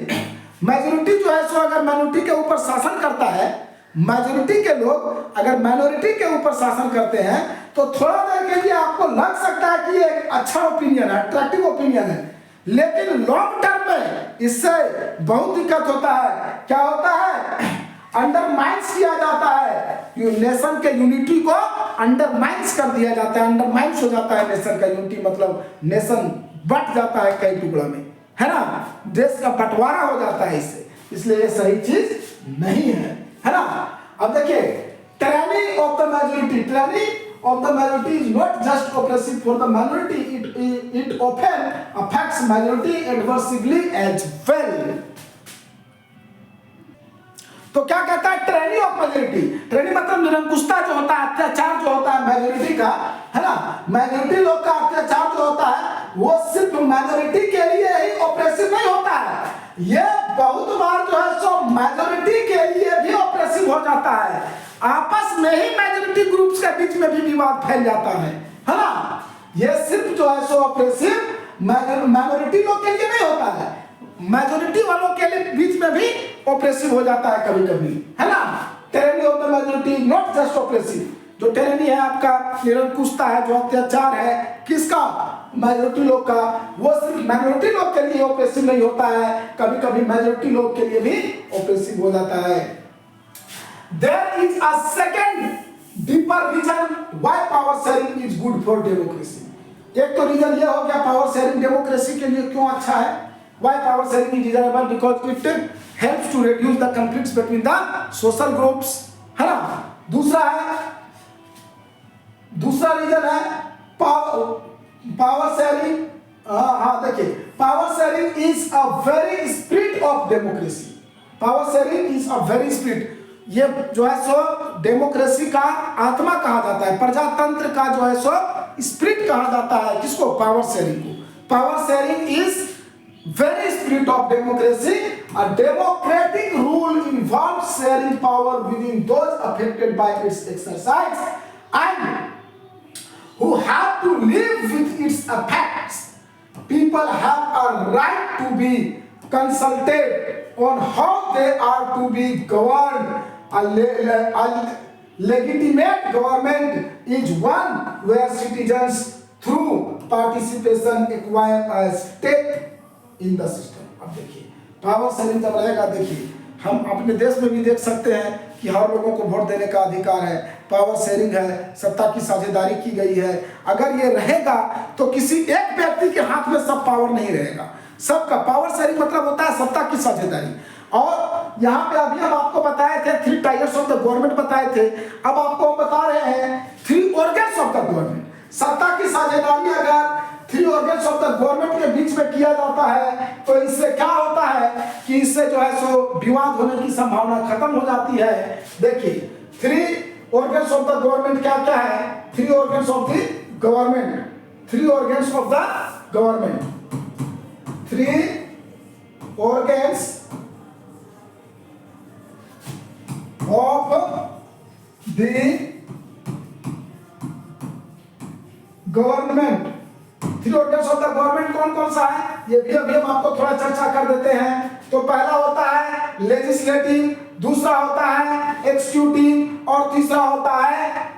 majority जो है सो अगर minority के ऊपर शासन करता है, मेजोरिटी के लोग अगर माइनॉरिटी के ऊपर शासन करते हैं तो थोड़ा देर के लिए आपको लग सकता है कि ये एक अच्छा ओपिनियन है, अट्रैक्टिव ओपिनियन है, लेकिन लॉन्ग टर्म में इससे बहुत दिक्कत होता है। क्या होता है, अंडरमाइंस किया जाता है, नेशन के यूनिटी को अंडरमाइंस कर दिया जाता है, अंडरमाइंस हो जाता है नेशन का यूनिटी, मतलब नेशन बट जाता है कई टुकड़ा में, है ना, देश का बंटवारा हो जाता है इससे, इसलिए ये सही चीज नहीं है ना। अब देखिए tyranny of the majority, tyranny of the majority is not just oppressive for the minority, it often affects majority adversely as well. तो क्या कहता है ट्रेनी ऑफ मेजोरिटी, ट्रेनी मतलब निरंकुशता जो होता है, अत्याचार जो होता है मेजोरिटी का, है ना, मेजोरिटी लोग का अत्याचार जो होता है वो सिर्फ मेजोरिटी के लिए ही ऑपरेसिव नहीं होता है, ये बहुत बार जो है सो मेजोरिटी के लिए भी ऑपरेसिव हो जाता है, आपस में ही मेजोरिटी ग्रुप्स के बीच में भी विवाद फैल जाता है ना। ये सिर्फ जो है सो ऑपरेसिव माइनॉरिटी लोग के लिए नहीं होता है, मेजोरिटी वालों के लिए बीच में भी ऑपरेसिव हो जाता है कभी कभी, है ना। Tyranny of the majority not just oppressive, जो टेरेनी है आपका निरंकुशता है, जो अत्याचार है किसका, मेजोरिटी लोग का, वो सिर्फ माइनॉरिटी लोग के लिए ऑपरेसिव नहीं होता है, कभी कभी मेजोरिटी लोग के लिए भी ऑपरेसिव हो जाता है। There is a second deeper reason why power sharing is good for democracy. एक तो रीजन ये हो गया पावर शेयरिंग डेमोक्रेसी के लिए क्यों अच्छा है, why power sharing is desirable, because it helps to reduce the conflicts between the social groups, है ना। दूसरा रीजन है पावर शेयरिंग, हाँ देखिए power sharing is a very spirit of democracy, power sharing is a very spirit, ये जो है सो democracy का आत्मा कहा जाता है, प्रजातंत्र का जो है सो स्पिरिट कहा जाता है किसको, पावर शेयरिंग को। Power sharing is very spirit of democracy, a democratic rule involves sharing power within those affected by it's exercise and who have to live with its effects. People have a right to be consulted on how they are to be governed. A legitimate government is one where citizens through participation acquire a stake in the system. अब देखिए power sharing जब रहेगा, देखिए हम अपने देश में भी देख सकते हैं कि हर लोगों को वोट देने का अधिकार है, पावर शेयरिंग है, सत्ता की साझेदारी की गई है। अगर ये रहेगा तो किसी एक व्यक्ति के हाथ में सब पावर नहीं रहेगा, सबका पावर शेयरिंग मतलब होता है सत्ता की साझेदारी। और यहाँ पे अभी हम आपको बताए थे 3 टायर्स ऑफ द गवर्नमेंट बताए थे, अब आपको हम बता रहे हैं 3 ऑर्गन्स ऑफ द गवर्नमेंट। सत्ता की साझेदारी अगर 3 ऑर्गन्स ऑफ द गवर्नमेंट के बीच में किया जाता है तो इससे क्या होता है कि इससे जो है सो विवाद होने की संभावना खत्म हो जाती है। देखिए 3 ऑर्गन्स ऑफ द गवर्नमेंट क्या क्या है, 3 organs of the government, 3 organs of the government, 3 organs of the government. 3 organs of the government कौन कौन सा है, ये भी अभी हम आपको थोड़ा चर्चा कर देते हैं। तो पहला होता है लेजिस्लेटिव, दूसरा होता है एक्सिक्यूटिव और तीसरा होता है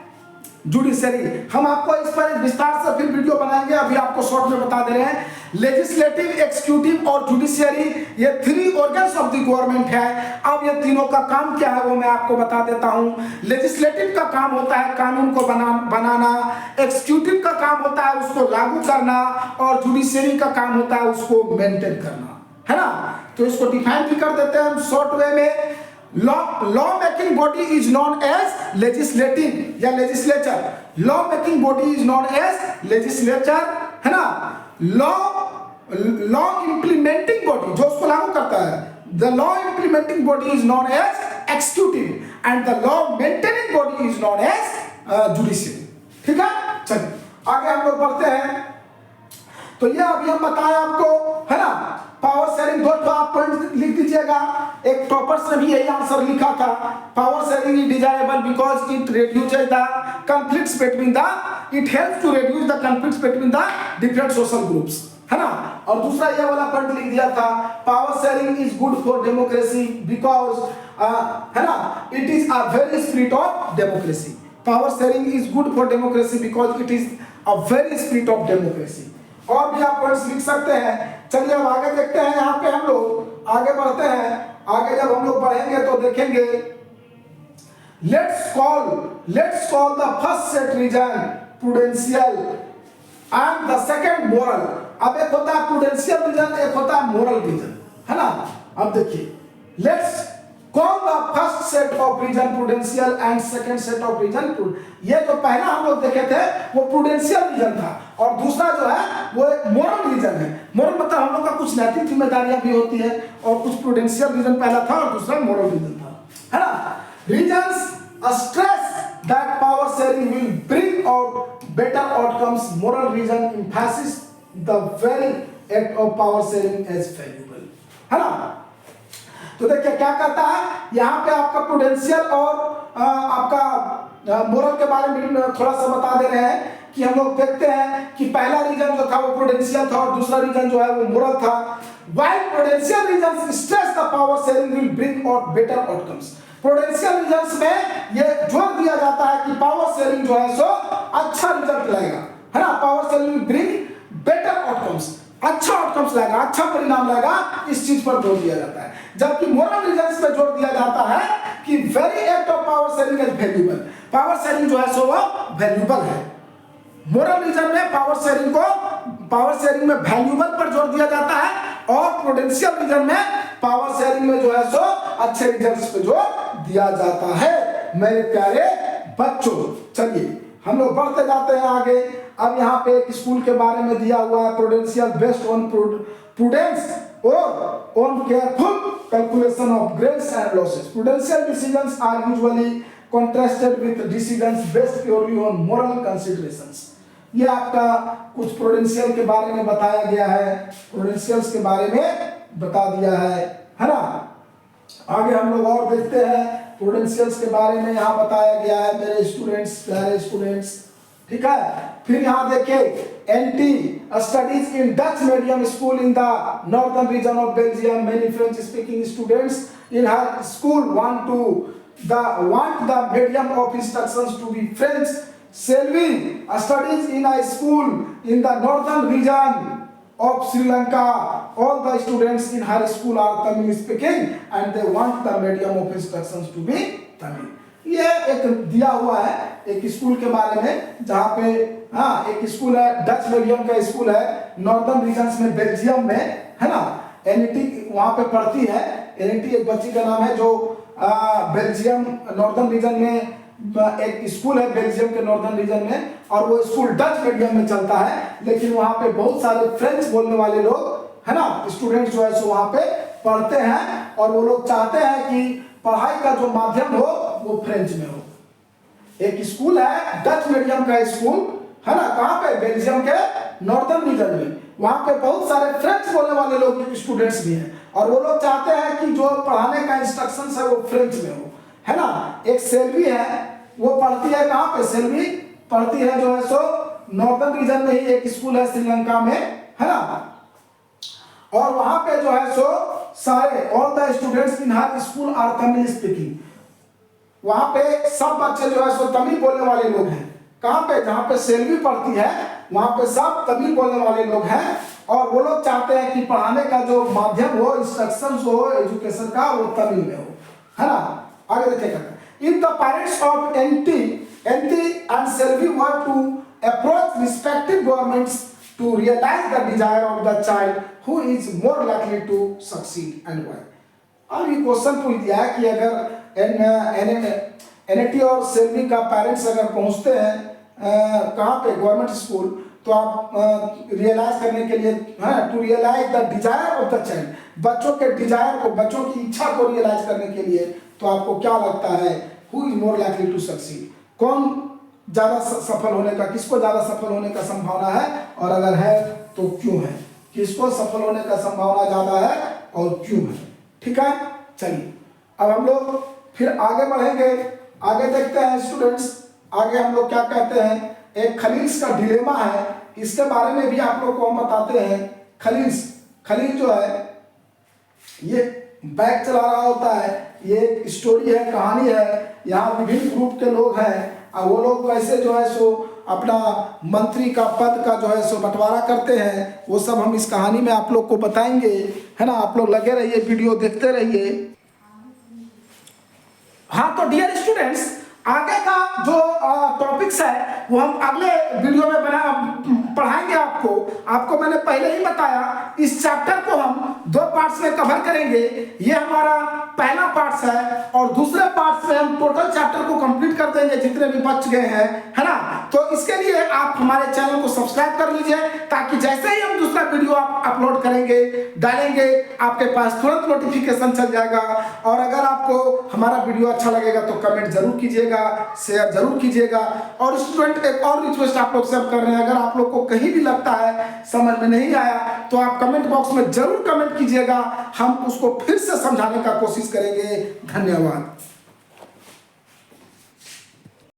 जुडिशरी। हम आपको इस पर विस्तार से फिर वीडियो बनाएंगे, अभी आपको शॉर्ट में बता दे रहे हैं। लेजिस्लेटिव, एक्सिक्यूटिव और जुडिशरी ये 3 ऑर्गन्स ऑफ द गवर्नमेंट है। अब ये तीनों का काम क्या है वो मैं आपको बता देता हूं। लेजिस्लेटिव का काम होता है कानून को बनाना, एक्सिक्यूटिव का काम होता है उसको लागू करना और जुडिशरी का काम होता है उसको मेंटेन करना, है ना। तो इसको डिफाइन भी कर देते हैं हम शॉर्ट वे में। Law making body is known as legislative या legislature, law making body is known as legislature, है ना। लॉ इंप्लीमेंटिंग बॉडी जो उसको लागू करता है, the law implementing body is known as executive and the law maintaining body is known as judiciary. ठीक है, चलिए आगे हम लोग बढ़ते हैं। तो ये अभी हम बताएं आपको, है ना। पावर शेयरिंग 2 आप पॉइंट लिख दीजिएगा, एक टॉपर्स ने भी यही आंसर लिखा था। Power sharing is desirable because it reduces the conflicts between the, it helps to reduce the conflicts between the different social groups, है ना। और दूसरा ये वाला पॉइंट लिख दिया था, power sharing is good for democracy because, है ना, it is a very spirit of democracy. Power sharing is good for democracy because it is a very spirit of democracy. और भी आप पॉइंट्स लिख सकते हैं। चलिए अब आगे देखते हैं, यहाँ पे हम लोग आगे बढ़ते हैं। आगे जब हम लोग बढ़ेंगे तो देखेंगे let's call the first set region prudential and the second moral. अब एक होता है प्रूडेंशियल रीजन, एक होता है मोरल रीजन, है ना। अब देखिए, let's call the first set of reason prudential and second set of reason, ये जो पहला हम लोग देखे थे वो प्रूडेंशियल रीजन था और दूसरा जो है वो मोरल रीजन है। मोरल मतलब हम लोग का कुछ नैतिक जिम्मेदारियां भी होती है और कुछ प्रूडेंशियल रीजन पहला था और दूसरा मोरल रीजन था, है ना। Reasons stress that power sharing will bring out better outcomes. Moral reason emphasizes the very act of power sharing as valuable, है ना। तो देखिए क्या कहता है यहाँ पे, आपका प्रूडेंशियल और आपका मोरल के बारे में थोड़ा सा बता दे रहे हैं कि हम लोग देखते हैं कि पहला रीजन जो था वो प्रूडेंशियल था और दूसरा रीजन जो है वो मोरल था। While prudential reasons stress the power sharing will bring out better outcomes. Prudential reasons में ये जोर दिया जाता है कि पावर शेयरिंग जो है सो अच्छा रिजल्ट लाएगा, है ना। Power sharing bring better outcomes, अच्छा आउटकम्स लाएगा, अच्छा परिणाम लाएगा, इस चीज पर जोर दिया जाता है। जबकि मोरल रीजन्स में जोर दिया जाता है कि very act of power sharing is valuable, power sharing जो है सो वो वैल्यूएबल है। मोरल रीजन में पावर शेयरिंग में वैल्यूएबल पर जोर दिया जाता है और प्रूडेंशियल रीजन में पावर शेयरिंग में जो है सो अच्छे रिजल्ट्स पे जोर दिया जाता है। मेरे प्यारे बच्चों, चलिए हम लोग बढ़ते जाते हैं आगे। अब यहाँ पे एक स्कूल के बारे में दिया हुआ है, प्रूडेंशियल बेस्ड ऑन प्रूडेंस और on careful calculation of gains and losses. Prudential decisions are usually contrasted with decisions based purely on moral considerations. ये आपका कुछ प्रूडेंशियल के बारे में बताया गया है, प्रूडेंशियल्स के बारे में बता दिया है ना। आगे हम लोग और देखते हैं प्रूडेंशियल्स के बारे में, यहाँ बताया गया है मेरे स्टूडेंट्स, प्यारे स्टूडेंट्स, ठीक है। फिर यहाँ देखिए, anti studies in Dutch medium school in the northern region of Belgium, many French speaking students in her school want the medium of instructions to be French. Selvi studies in a school in the northern region of Sri Lanka. All the students in her school are Tamil speaking and they want the medium of instructions to be Tamil. ये एक दिया हुआ है एक school के बारे में, जहाँ पे हाँ एक स्कूल है, डच मीडियम का स्कूल है नॉर्दर्न रीजन्स में बेल्जियम में, है ना। एनिटी वहाँ पे पढ़ती है, एनिटी एक बच्ची का नाम है जो बेल्जियम नॉर्दर्न रीजन में एक स्कूल है बेल्जियम के नॉर्दर्न रीजन में, और वो स्कूल डच मीडियम में चलता है, लेकिन वहाँ पे बहुत सारे फ्रेंच बोलने वाले लोग, है ना, स्टूडेंट्स जो है सो वहाँ पे पढ़ते हैं और वो लोग चाहते हैं कि पढ़ाई का जो माध्यम हो वो फ्रेंच में हो। एक स्कूल है डच मीडियम का स्कूल, है ना, कहाँ पे, बेल्जियम के नॉर्दर्न रीजन में। वहाँ पे बहुत सारे फ्रेंच बोलने वाले लोग स्टूडेंट्स भी हैं और वो लोग चाहते हैं कि जो पढ़ाने का इंस्ट्रक्शंस है वो फ्रेंच में हो, है ना। एक सेल्वी है, वो पढ़ती है कहाँ पे, सेल्वी पढ़ती है जो है सो नॉर्दर्न रीजन में ही एक स्कूल है श्रीलंका में, है ना। और वहां पे जो है सो सारे all the students in her school are Tamil speaking, वहां पे सब बच्चे जो है सो तमिल बोलने वाले लोग हैं। कहाँ पे, जहाँ पे सेल्वी पढ़ती है वहां पे सब तमिल बोलने वाले लोग हैं और वो लोग चाहते हैं कि पढ़ाने का जो माध्यम हो, इंस्ट्रक्शंस हो एजुकेशन का, वो तमिल में हो, है ना। आगे देखिएगा, if the parents of N.T. and Selvi were to approach respective governments to realize the desire of the child, who is more likely to succeed and why? अब ये क्वेश्चन पूछ दिया है कि अगर N.T. और सेल्वी का पेरेंट्स अगर पहुंचते हैं कहाँ पे, गवर्नमेंट स्कूल, तो आप रियलाइज करने के लिए, to realise the desire of the child, बच्चों के डिजायर को, बच्चों की इच्छा को रियलाइज करने के लिए, तो आपको क्या लगता है, who is more likely to succeed, कौन ज्यादा सफल होने का, किसको ज्यादा सफल होने का संभावना है, और अगर है तो क्यों है, किसको सफल होने का संभावना ज्यादा है और क्यों है, ठीक है। चलिए अब हम लोग फिर आगे बढ़ेंगे, आगे देखते हैं स्टूडेंट्स, आगे हम लोग क्या कहते हैं, एक खलील्स का डिलेमा है, इसके बारे में भी आप लोग को हम बताते हैं। खलील जो है ये बैग चला रहा होता है, ये एक स्टोरी है, कहानी है, यहाँ विभिन्न ग्रुप के लोग हैं और वो लोग कैसे जो है सो अपना मंत्री का पद का जो है सो बंटवारा करते हैं, वो सब हम इस कहानी में आप लोग को बताएंगे, है ना। आप लोग लगे रहिए, वीडियो देखते रहिए। हाँ, तो डियर स्टूडेंट्स, आगे का जो टॉपिक्स है वो हम अगले वीडियो में पढ़ाएंगे आपको मैंने पहले ही बताया, इस चैप्टर को हम 2 पार्ट्स में कवर करेंगे। ये हमारा पहला पार्ट है और दूसरे पार्ट में हम टोटल चैप्टर को कंप्लीट कर देंगे जितने भी बच गए हैं, है ना। तो इसके लिए आप हमारे चैनल को सब्सक्राइब कर लीजिए, ताकि जैसे ही हम दूसरा वीडियो अपलोड करेंगे डालेंगे आपके पास तुरंत नोटिफिकेशन चल जाएगा। और अगर आपको हमारा वीडियो अच्छा लगेगा तो कमेंट जरूर कीजिएगा, शेयर जरूर कीजिएगा। और स्टूडेंट, एक और रिक्वेस्ट आप लोग से हम कर रहे हैं, अगर आप लोग को कहीं भी लगता है समझ में नहीं आया तो आप कमेंट बॉक्स में जरूर कमेंट कीजिएगा, हम उसको फिर से समझाने का कोशिश करेंगे। धन्यवाद।